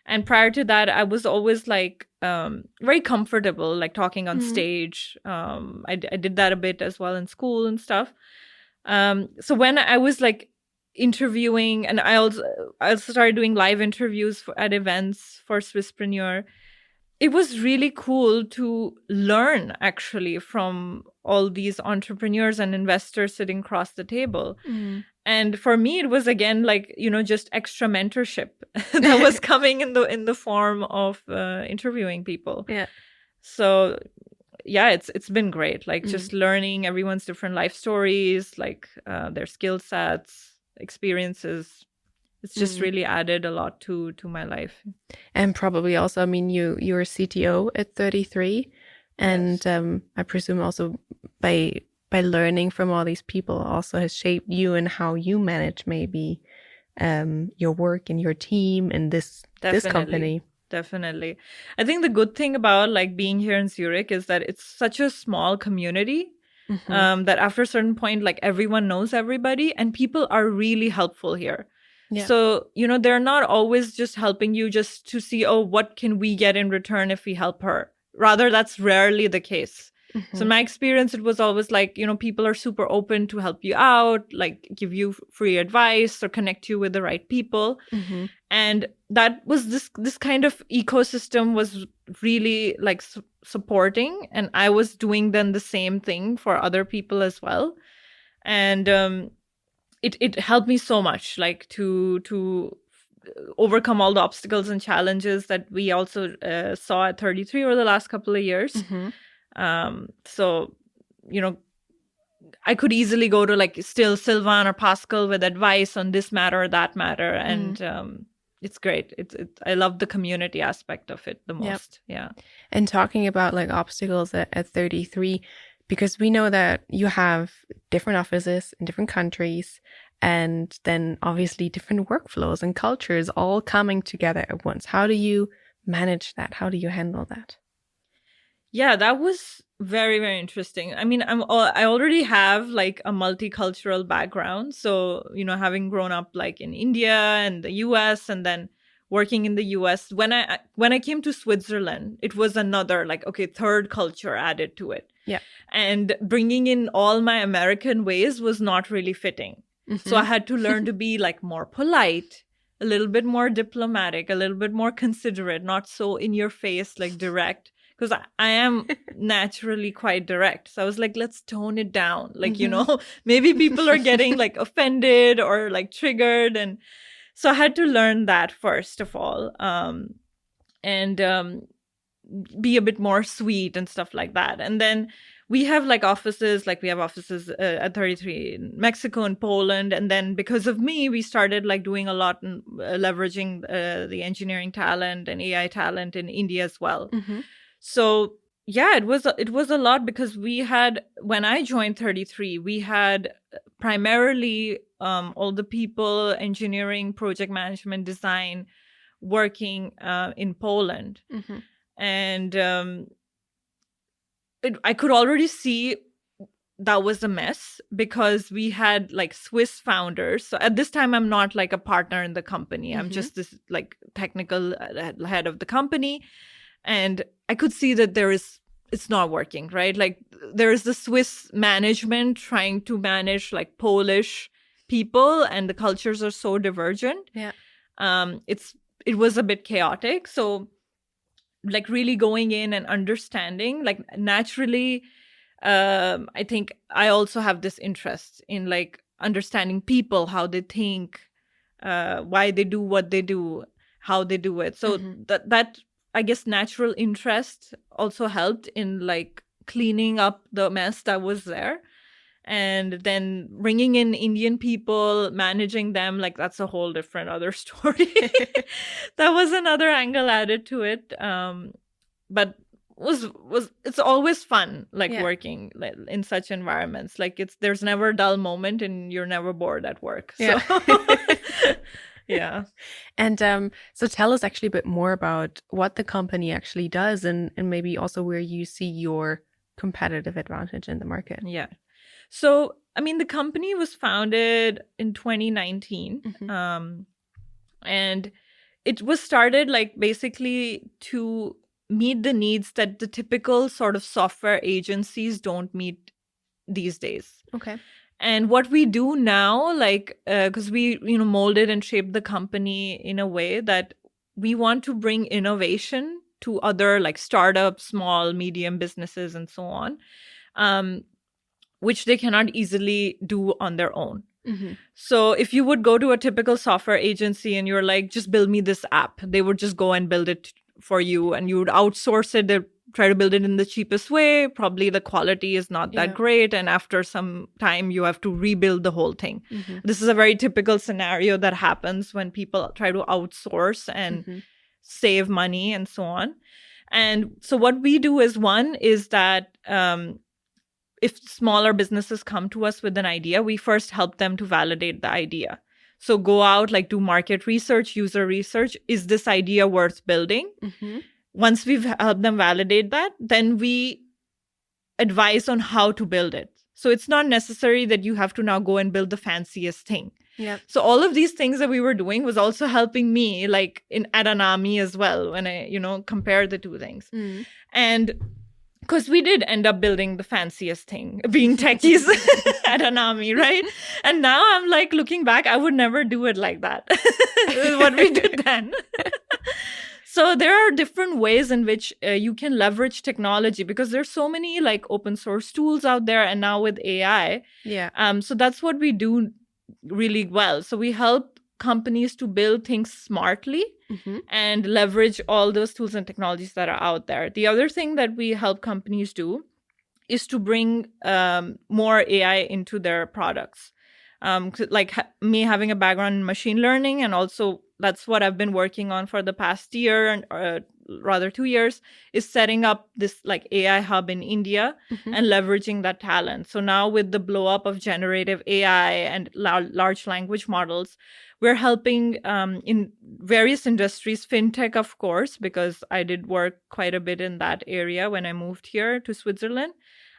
And prior to that, I was always like very comfortable, like talking on stage. I did that a bit as well in school and stuff. So when I was like interviewing, and I also started doing live interviews at events for Swisspreneur, it was really cool to learn actually from all these entrepreneurs and investors sitting across the table. And for me, it was again like, you know, just extra mentorship that was coming in the form of interviewing people. Yeah. So yeah, it's been great. Like just learning everyone's different life stories, like their skill sets, experiences. It's just really added a lot to my life. And probably also, I mean, you're CTO at 33, and I presume also by learning from all these people also has shaped you and how you manage maybe your work and your team and this company. Definitely. I think the good thing about like being here in Zurich is that it's such a small community that after a certain point, like everyone knows everybody and people are really helpful here. Yeah. So, you know, they're not always just helping you just to see, oh, what can we get in return if we help her? Rather, that's rarely the case. So in my experience, it was always like, you know, people are super open to help you out, like give you free advice or connect you with the right people. And that was this kind of ecosystem was really like supporting. And I was doing then the same thing for other people as well. And it helped me so much, like to overcome all the obstacles and challenges that we also saw at 33 over the last couple of years. So, you know, I could easily go to like still Silvan or Pascal with advice on this matter or that matter. And it's great. I love the community aspect of it the most. Yeah. And talking about like obstacles at 33, because we know that you have different offices in different countries and then obviously different workflows and cultures all coming together at once. How do you manage that? How do you handle that? Yeah, that was very, very interesting. I mean, I already have like a multicultural background. So, you know, having grown up like in India and the US and then working in the US, when I came to Switzerland, it was another like, okay, third culture added to it. Yeah. And bringing in all my American ways was not really fitting. So I had to learn to be like more polite, a little bit more diplomatic, a little bit more considerate, not so in your face, like direct. Because I am naturally quite direct. So I was like, let's tone it down. Like, you know, maybe people are getting like offended or like triggered. And so I had to learn that first of all. And be a bit more sweet and stuff like that. And then we have like offices, like we have offices at 33 in Mexico and Poland. And then because of me, we started like doing a lot in leveraging the engineering talent and AI talent in India as well. So yeah, it was a lot because we had, when I joined 33, we had primarily all the people, engineering, project management, design, working in Poland. And I could already see that was a mess because we had like Swiss founders. So at this time, I'm not like a partner in the company. I'm just this like technical head of the company. And I could see that it's not working, right? Like there is the Swiss management trying to manage like Polish people and the cultures are so divergent. Yeah. It was a bit chaotic. So like really going in and understanding, like naturally, I think I also have this interest in like understanding people, how they think, why they do what they do, how they do it. So that I guess natural interest also helped in like cleaning up the mess that was there. And then bringing in Indian people, managing them, like that's a whole different other story. That was another angle added to it. But it's always fun, like Yeah. working in such environments. Like there's never a dull moment and you're never bored at work. So yeah. And so tell us actually a bit more about what the company actually does and maybe also where you see your competitive advantage in the market. Yeah. So, I mean, the company was founded in 2019. And it was started like basically to meet the needs that the typical sort of software agencies don't meet these days. Okay. And what we do now, like, because we, molded and shaped the company in a way that we want to bring innovation to other like startups, small, medium businesses, and so on, which they cannot easily do on their own. So if you would go to a typical software agency and you're like, just build me this app, they would just go and build it for you, and you would outsource it. They'd try to build it in the cheapest way. Probably the quality is not that great. And after some time, you have to rebuild the whole thing. This is a very typical scenario that happens when people try to outsource and save money and so on. And so what we do is, one is that if smaller businesses come to us with an idea, we first help them to validate the idea. So go out, like do market research, user research. Is this idea worth building? Once we've helped them validate that, then we advise on how to build it. So it's not necessary that you have to now go and build the fanciest thing. Yeah. So all of these things that we were doing was also helping me, like at Anamii as well, when I, compare the two things. And because we did end up building the fanciest thing, being techies at Anamii, right? And now I'm like, looking back, I would never do it like that. What we did then. So there are different ways in which you can leverage technology, because there's so many like open source tools out there, and now with AI. Yeah. So that's what we do really well. So we help companies to build things smartly and leverage all those tools and technologies that are out there. The other thing that we help companies do is to bring more AI into their products. Like me having a background in machine learning, and also that's what I've been working on for the past year, and rather 2 years, is setting up this like AI hub in India and leveraging that talent. So now with the blow up of generative AI and large language models, we're helping in various industries, fintech, of course, because I did work quite a bit in that area when I moved here to Switzerland.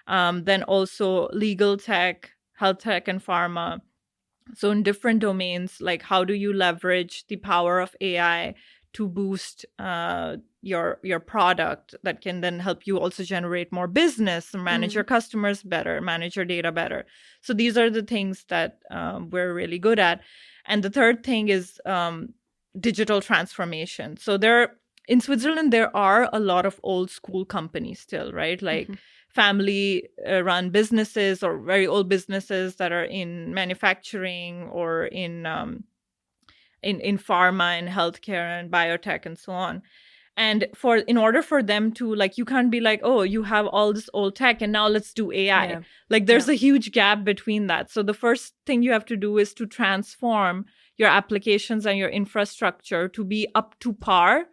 Then also legal tech, health tech, and pharma. So in different domains, like how do you leverage the power of AI to boost your product that can then help you also generate more business, manage your customers better, manage your data better. So these are the things that we're really good at. And the third thing is digital transformation. So in Switzerland, there are a lot of old school companies still, right? Like family run businesses or very old businesses that are in manufacturing or in pharma and healthcare and biotech and so on. And in order for them to, like, you can't be like, oh, you have all this old tech and now let's do AI. Yeah. Like there's a huge gap between that. So the first thing you have to do is to transform your applications and your infrastructure to be up to par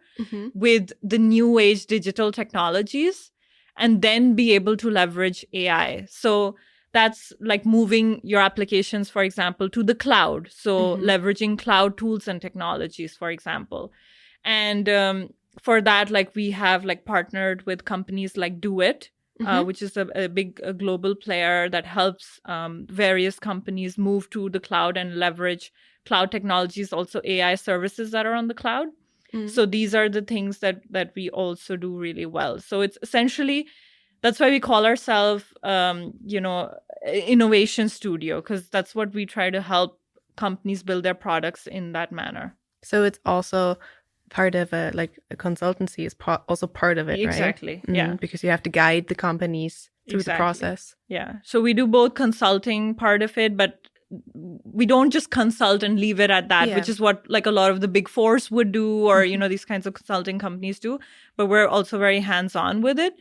with the new age digital technologies, and then be able to leverage AI. So that's like moving your applications, for example, to the cloud. So leveraging cloud tools and technologies, for example. And for that, like we have like partnered with companies like DoIt, which is a big global player that helps various companies move to the cloud and leverage cloud technologies, also AI services that are on the cloud. So these are the things that we also do really well. So it's essentially, that's why we call ourselves, innovation studio, because that's what we try to help companies build their products in that manner. So it's also part of a consultancy is also part of it, right? Exactly. Yeah. Because you have to guide the companies through the process. Yeah. So we do both consulting part of it, but we don't just consult and leave it at that, which is what like a lot of the big fours would do, or, these kinds of consulting companies do. But we're also very hands-on with it.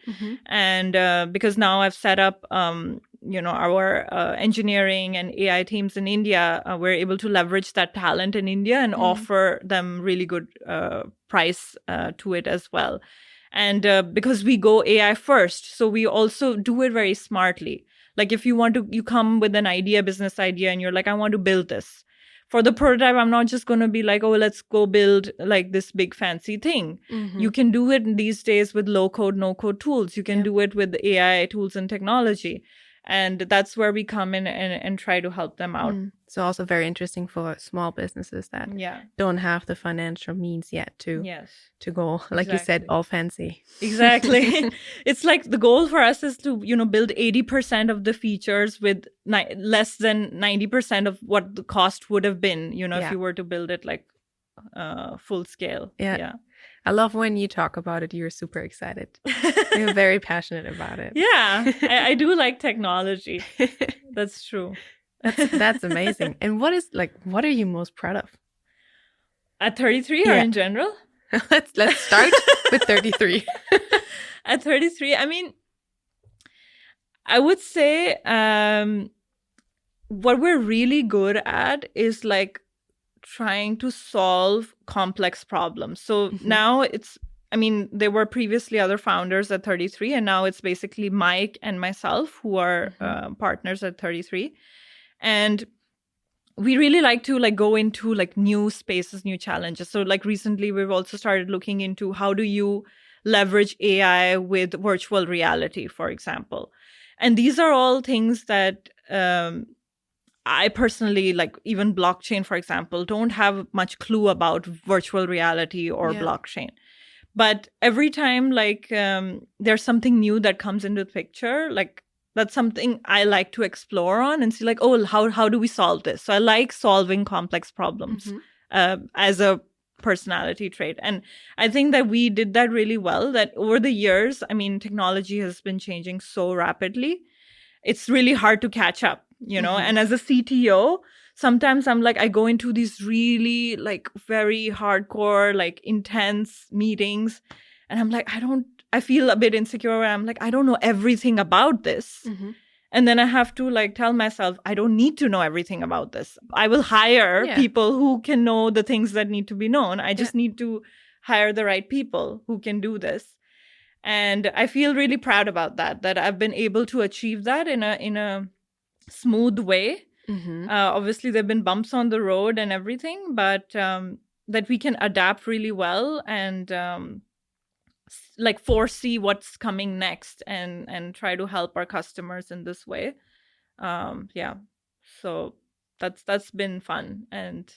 And because now I've set up, our engineering and AI teams in India, we're able to leverage that talent in India and offer them really good price to it as well. And because we go AI first, so we also do it very smartly. Like if you come with an idea, business idea, and you're like, I want to build this. For the prototype, I'm not just going to be like, oh, let's go build like this big fancy thing. You can do it these days with low code, no code tools. You can do it with AI tools and technology. And that's where we come in and try to help them out. So also very interesting for small businesses that don't have the financial means yet to go, like you said, all fancy. Exactly. It's like the goal for us is to, build 80% of the features with less than 90% of what the cost would have been, if you were to build it like full scale. Yeah. I love when you talk about it, you're super excited. You're very passionate about it. Yeah, I do like technology. That's true. That's amazing. And what are you most proud of? At 33 or in general? Let's start with 33. At 33, I mean, I would say what we're really good at is like trying to solve complex problems. So now there were previously other founders at 33, and now it's basically Mike and myself who are partners at 33. And we really like to like go into like new spaces, new challenges. So like recently we've also started looking into how do you leverage AI with virtual reality, for example. And these are all things that I personally, like even blockchain, for example, don't have much clue about virtual reality or blockchain. But every time like there's something new that comes into the picture, like that's something I like to explore on and see like, oh, how do we solve this? So I like solving complex problems as a personality trait. And I think that we did that really well, that over the years, technology has been changing so rapidly. It's really hard to catch up, and as a CTO, sometimes I'm like, I go into these really like very hardcore, like intense meetings and I'm like, I feel a bit insecure where I'm like, I don't know everything about this. And then I have to like tell myself, I don't need to know everything about this. I will hire people who can know the things that need to be known. I just need to hire the right people who can do this. And I feel really proud about that I've been able to achieve that in a smooth way. Obviously, there have been bumps on the road and everything, but that we can adapt really well and like foresee what's coming next and try to help our customers in this way. So that's been fun, and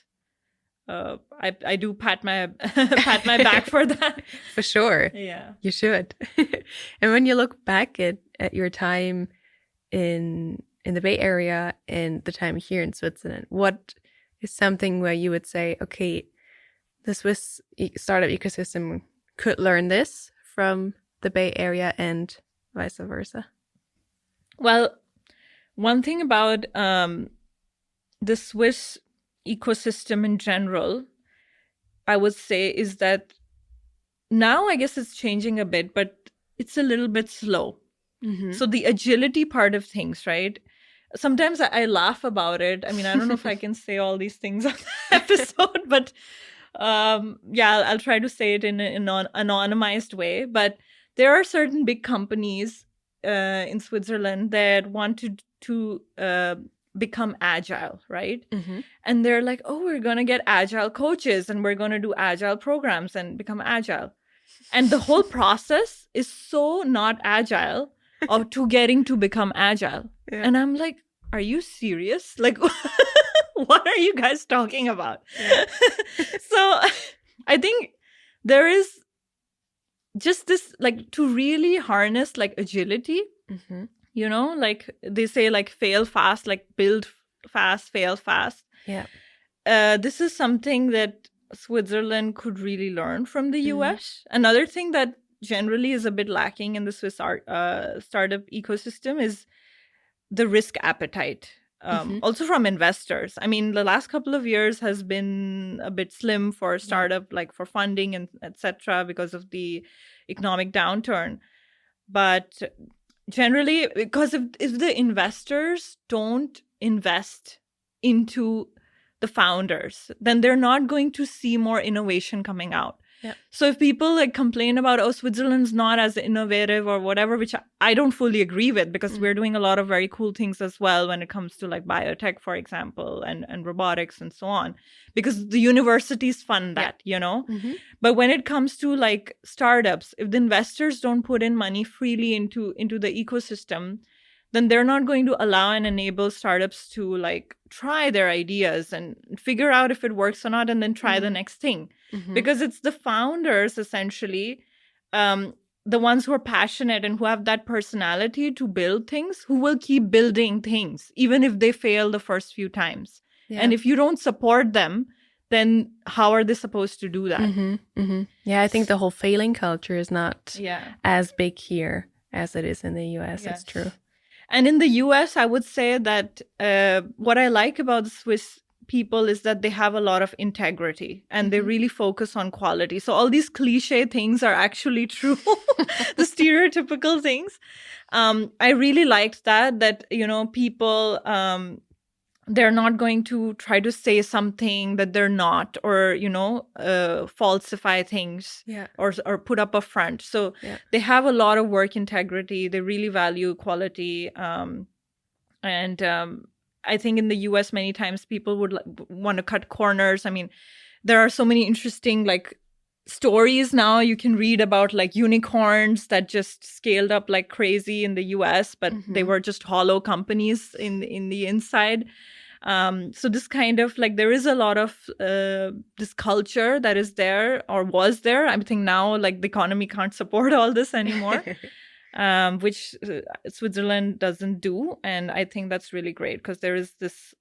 I do pat my back for that. For sure. Yeah, you should. And when you look back at your time in the Bay Area and the time here in Switzerland, what is something where you would say, okay, the Swiss startup ecosystem could learn this from the Bay Area and vice versa? Well, one thing about the Swiss ecosystem in general, I would say, is that now I guess it's changing a bit, but it's a little bit slow. So the agility part of things, right? Sometimes I laugh about it. I don't know if I can say all these things on the episode, but I'll try to say it in an anonymized way. But there are certain big companies in Switzerland that want to become agile, right? And they're like, oh, we're going to get agile coaches and we're going to do agile programs and become agile. And the whole process is so not agile to getting to become agile. And I'm like, are you serious? Like, what are you guys talking about? So I think there is just this, like, to really harness like agility, like they say, like fail fast, like build fast, fail fast. This is something that Switzerland could really learn from the US. Another thing that generally is a bit lacking in the Swiss startup ecosystem is the risk appetite. Also from investors. The last couple of years has been a bit slim for startup, like for funding and etc. because of the economic downturn. But generally, because if the investors don't invest into the founders, then they're not going to see more innovation coming out. Yeah. So if people like complain about, oh, Switzerland's not as innovative or whatever, which I don't fully agree with, because we're doing a lot of very cool things as well when it comes to like biotech, for example, and robotics and so on, because the universities fund that, you know. But when it comes to like startups, if the investors don't put in money freely into the ecosystem, then they're not going to allow and enable startups to like try their ideas and figure out if it works or not, and then try the next thing. Because it's the founders, essentially, the ones who are passionate and who have that personality to build things, who will keep building things, even if they fail the first few times. Yeah. And if you don't support them, then how are they supposed to do that? Yeah, I think the whole failing culture is not Yeah. as big here as it is in the US. Yes. It's true. And in the US, I would say that what I like about the Swiss people is that they have a lot of integrity and they really focus on quality. So all these cliche things are actually true, the stereotypical things. I really liked that, you know, people, they're not going to try to say something that they're not, or, you know, falsify things or put up a front. So they have a lot of work integrity. They really value quality. I think in the US, many times people would want to cut corners. I mean, there are so many interesting like stories now you can read about, like unicorns that just scaled up like crazy in the US, but they were just hollow companies in the inside. So this kind of like, there is a lot of this culture that is there or was there. I think now like the economy can't support all this anymore. Which Switzerland doesn't do. And I think that's really great, because there is this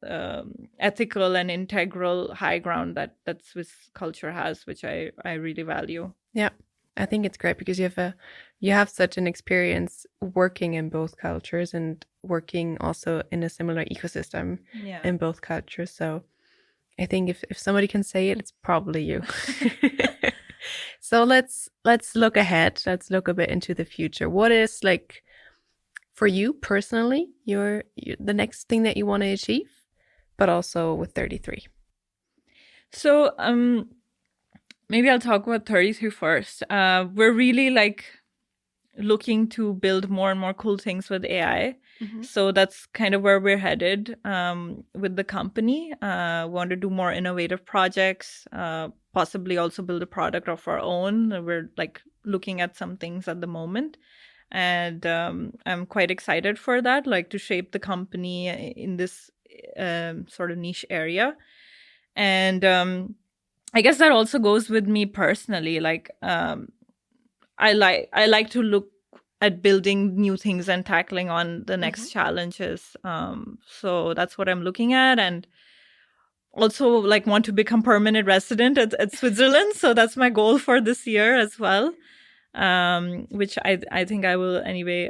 ethical and integral high ground that Swiss culture has, which I really value. Yeah, I think it's great because you have such an experience working in both cultures and working also in a similar ecosystem in both cultures. So I think if somebody can say it, it's probably you. So let's look ahead. Let's look a bit into the future. What is, like, for you personally, your the next thing that you want to achieve, but also with 33? So maybe I'll talk about 33 first. We're really like looking to build more and more cool things with AI. So that's kind of where we're headed with the company. We want to do more innovative projects, possibly also build a product of our own. We're like looking at some things at the moment. And I'm quite excited for that, like to shape the company in this sort of niche area. And I guess that also goes with me personally. Like I like to look at building new things and tackling on the next challenges. So that's what I'm looking at. And also like want to become permanent resident at Switzerland. So that's my goal for this year as well, which I think I will anyway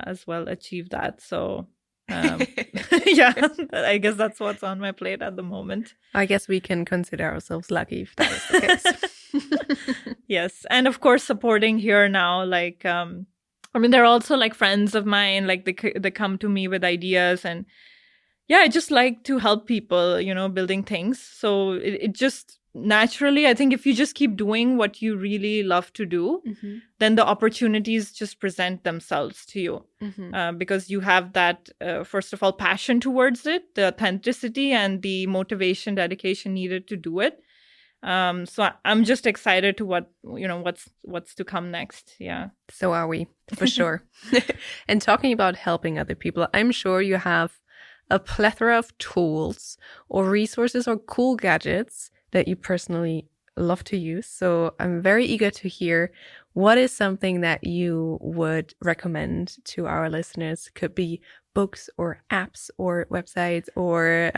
as well achieve that. So yeah, I guess that's what's on my plate at the moment. I guess we can consider ourselves lucky if that is the case. Yes. And of course, supporting HereNow, like, I mean, they're also like friends of mine, like they come to me with ideas, and yeah, I just like to help people, you know, building things. So it just naturally, I think if you just keep doing what you really love to do, then the opportunities just present themselves to you because you have that, first of all, passion towards it, the authenticity and the motivation, dedication needed to do it. So I'm just excited to what's to come next. Yeah. So are we, for sure. And talking about helping other people, I'm sure you have a plethora of tools or resources or cool gadgets that you personally love to use. So I'm very eager to hear what is something that you would recommend to our listeners. Could be books or apps or websites or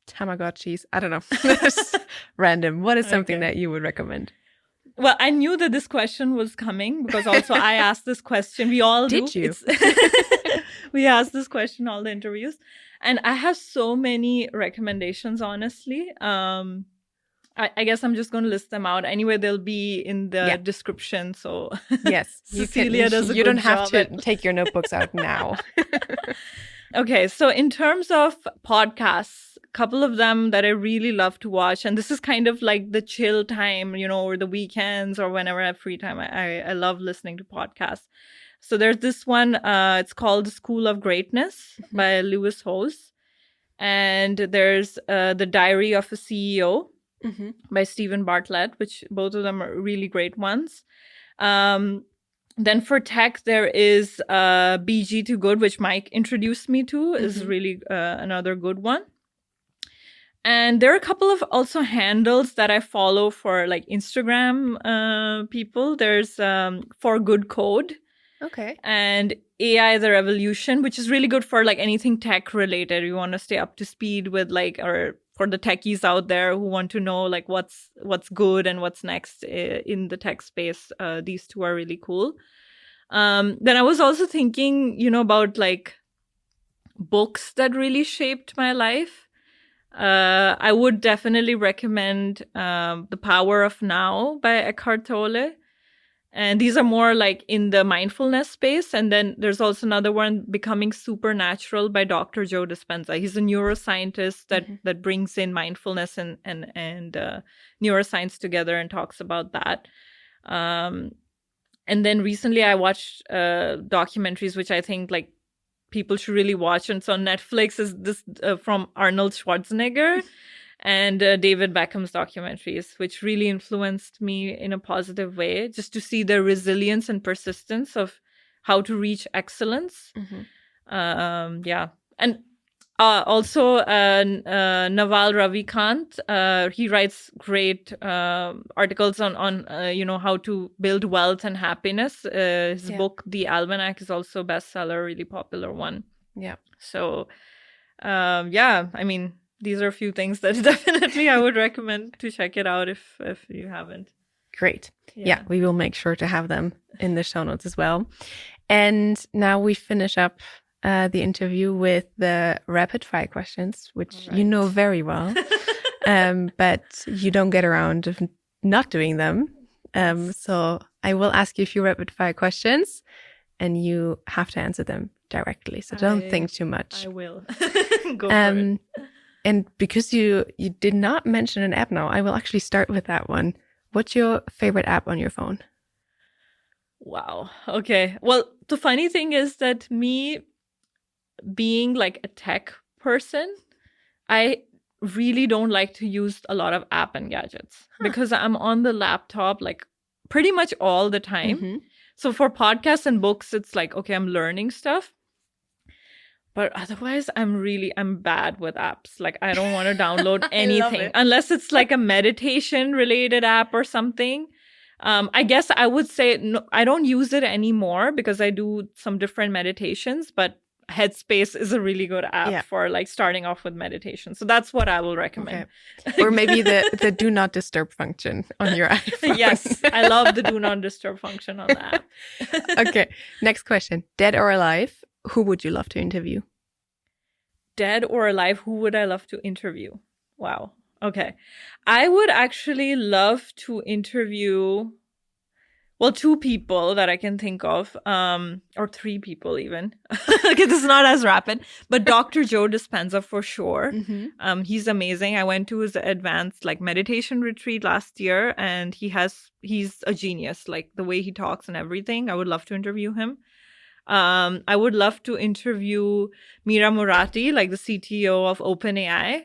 Tamagotchis. I don't know. Random. What is something that you would recommend? Well, I knew that this question was coming because also I asked this question. We all Did do. you? We asked this question all the interviews. And I have so many recommendations, honestly. I guess I'm just going to list them out. Anyway, they'll be in the description. So yes, Cecilia does a you good don't have job to take your notebooks out now. Okay, so in terms of podcasts, a couple of them that I really love to watch, and this is kind of like the chill time, or the weekends or whenever I have free time. I love listening to podcasts. So there's this one, it's called School of Greatness by Lewis Howes. And there's The Diary of a CEO by Stephen Bartlett, which both of them are really great ones. Then for tech, there is BG to Good, which Mike introduced me to, is really another good one. And there are a couple of also handles that I follow for like Instagram people. There's For Good Code. Okay. And AI The Revolution, which is really good for like anything tech related. You want to stay up to speed with or for the techies out there who want to know like what's good and what's next in the tech space. These two are really cool. Then I was also thinking, about like books that really shaped my life. I would definitely recommend The Power of Now by Eckhart Tolle. And these are more like in the mindfulness space. And then there's also another one, Becoming Supernatural by Dr. Joe Dispenza. He's a neuroscientist that brings in mindfulness and neuroscience together and talks about that. And then recently I watched documentaries, which I think like people should really watch. And so on Netflix is this from Arnold Schwarzenegger and David Beckham's documentaries, which really influenced me in a positive way, just to see the resilience and persistence of how to reach excellence. And also Naval Ravikant, he writes great articles on how to build wealth and happiness. His book, The Almanac, is also a bestseller, really popular one. Yeah. So, I mean, these are a few things that definitely I would recommend to check it out if you haven't. Great. Yeah, we will make sure to have them in the show notes as well. And now we finish up the interview with the rapid fire questions, which you know very well, but you don't get around of not doing them. So I will ask you a few rapid fire questions and you have to answer them directly. So don't think too much. I will. Go for it. And because you did not mention an app now, I will actually start with that one. What's your favorite app on your phone? Wow. Okay. Well, the funny thing is that me being like a tech person, I really don't like to use a lot of app and gadgets because I'm on the laptop like pretty much all the time. So for podcasts and books, it's like, okay, I'm learning stuff. But otherwise, I'm bad with apps. Like, I don't want to download anything unless it's like a meditation related app or something. I guess I would say no, I don't use it anymore because I do some different meditations, but Headspace is a really good app for like starting off with meditation. So that's what I will recommend. Okay. Or maybe the do not disturb function on your iPhone. Yes, I love the do not disturb function on the app. Okay, next question. Dead or alive, who would you love to interview? Dead or alive, who would I love to interview? Wow. Okay. I would actually love to interview, well, 2 people that I can think of, or 3 people even. Okay, this is not as rapid, but Dr. Joe Dispenza for sure. He's amazing. I went to his advanced like meditation retreat last year, and he's a genius. Like the way he talks and everything. I would love to interview him. I would love to interview Meera Murati, like the CTO of OpenAI.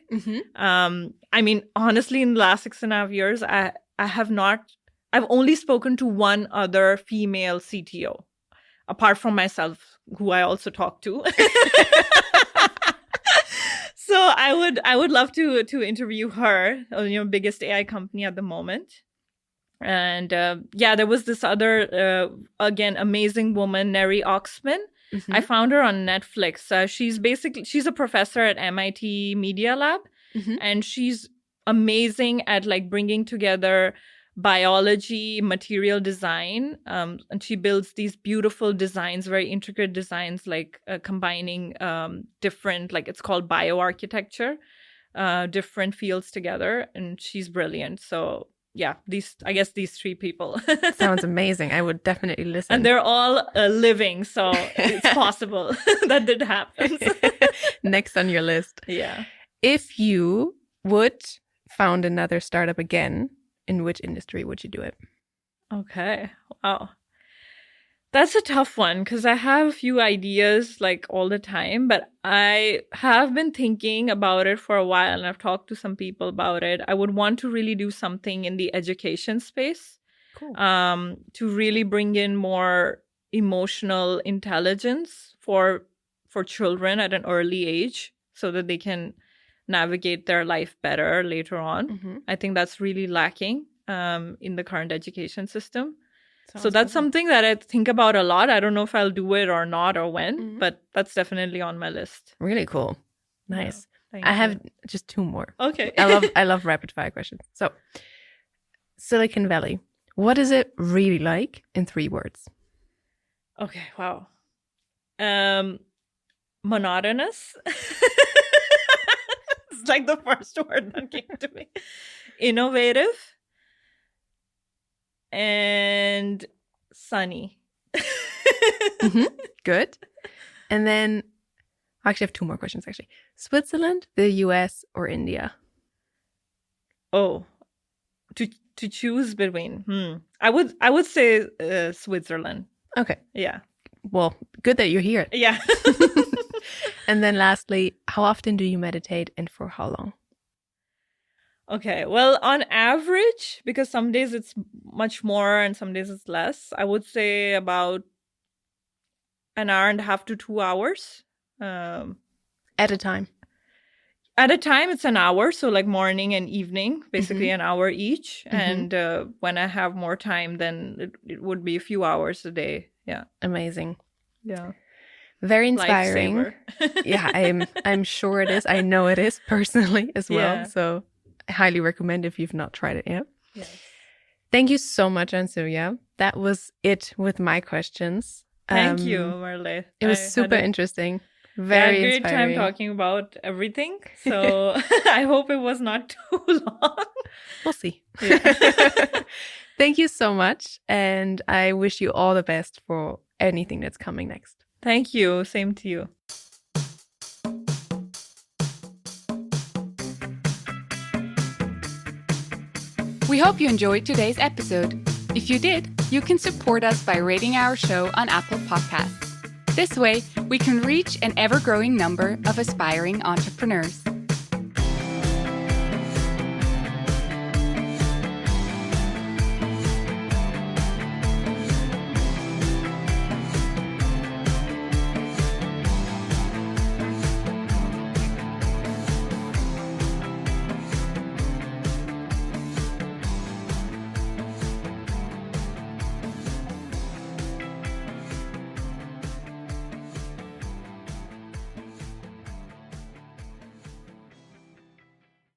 I mean, honestly, in the last 6.5 years, I've only spoken to one other female CTO, apart from myself, who I also talk to. So I would love to interview her, biggest AI company at the moment. And there was this other, again, amazing woman, Neri Oxman. I found her on Netflix. She's a professor at MIT Media Lab. And she's amazing at like bringing together biology, material design. And she builds these beautiful designs, very intricate designs, like combining different, like it's called bioarchitecture, different fields together. And she's brilliant. So yeah, these 3 people. Sounds amazing. I would definitely listen. And they're all living, so it's possible that it happens. Next on your list. Yeah. If you would found another startup again, in which industry would you do it? Okay. Wow. That's a tough one because I have a few ideas like all the time, but I have been thinking about it for a while and I've talked to some people about it. I would want to really do something in the education space. Cool. To really bring in more emotional intelligence for children at an early age so that they can navigate their life better later on. Mm-hmm. I think that's really lacking in the current education system. Sounds So that's cool. something that I think about a lot. I don't know if I'll do it or not or when, Mhm. but that's definitely on my list. Really cool. Nice. Thank I you. have just two more. Okay. I love rapid fire questions. So, Silicon Valley. What is it really like in 3 words? Okay, wow. Monotonous. It's like the first word that came to me. Innovative. And sunny. Mm-hmm. Good. And then I actually have 2 more questions actually. Switzerland, the US, or India? Oh, to choose between. I would say Switzerland. Okay. Yeah. Well, good that you're here. Yeah. And then lastly, how often do you meditate and for how long? Okay. Well, on average, because some days it's much more and some days it's less, I would say about an hour and a half to 2 hours. At a time. At a time, it's an hour. So like morning and evening, basically Mhm. an hour each. Mhm. And when I have more time, then it would be a few hours a day. Yeah. Amazing. Yeah. Very inspiring. Lifesaver. Yeah, I'm sure it is. I know it is personally as well. Yeah. So I highly recommend if you've not tried it yet. Yes. Thank you so much, Ansuya. That was it with my questions. Thank you, Marle. It was I had super a- interesting. I Very had a great inspiring. time talking about everything. So I hope it was not too long. We'll see. Yeah. Thank you so much. And I wish you all the best for anything that's coming next. Thank you. Same to you. We hope you enjoyed today's episode. If you did, you can support us by rating our show on Apple Podcasts. This way, we can reach an ever-growing number of aspiring entrepreneurs.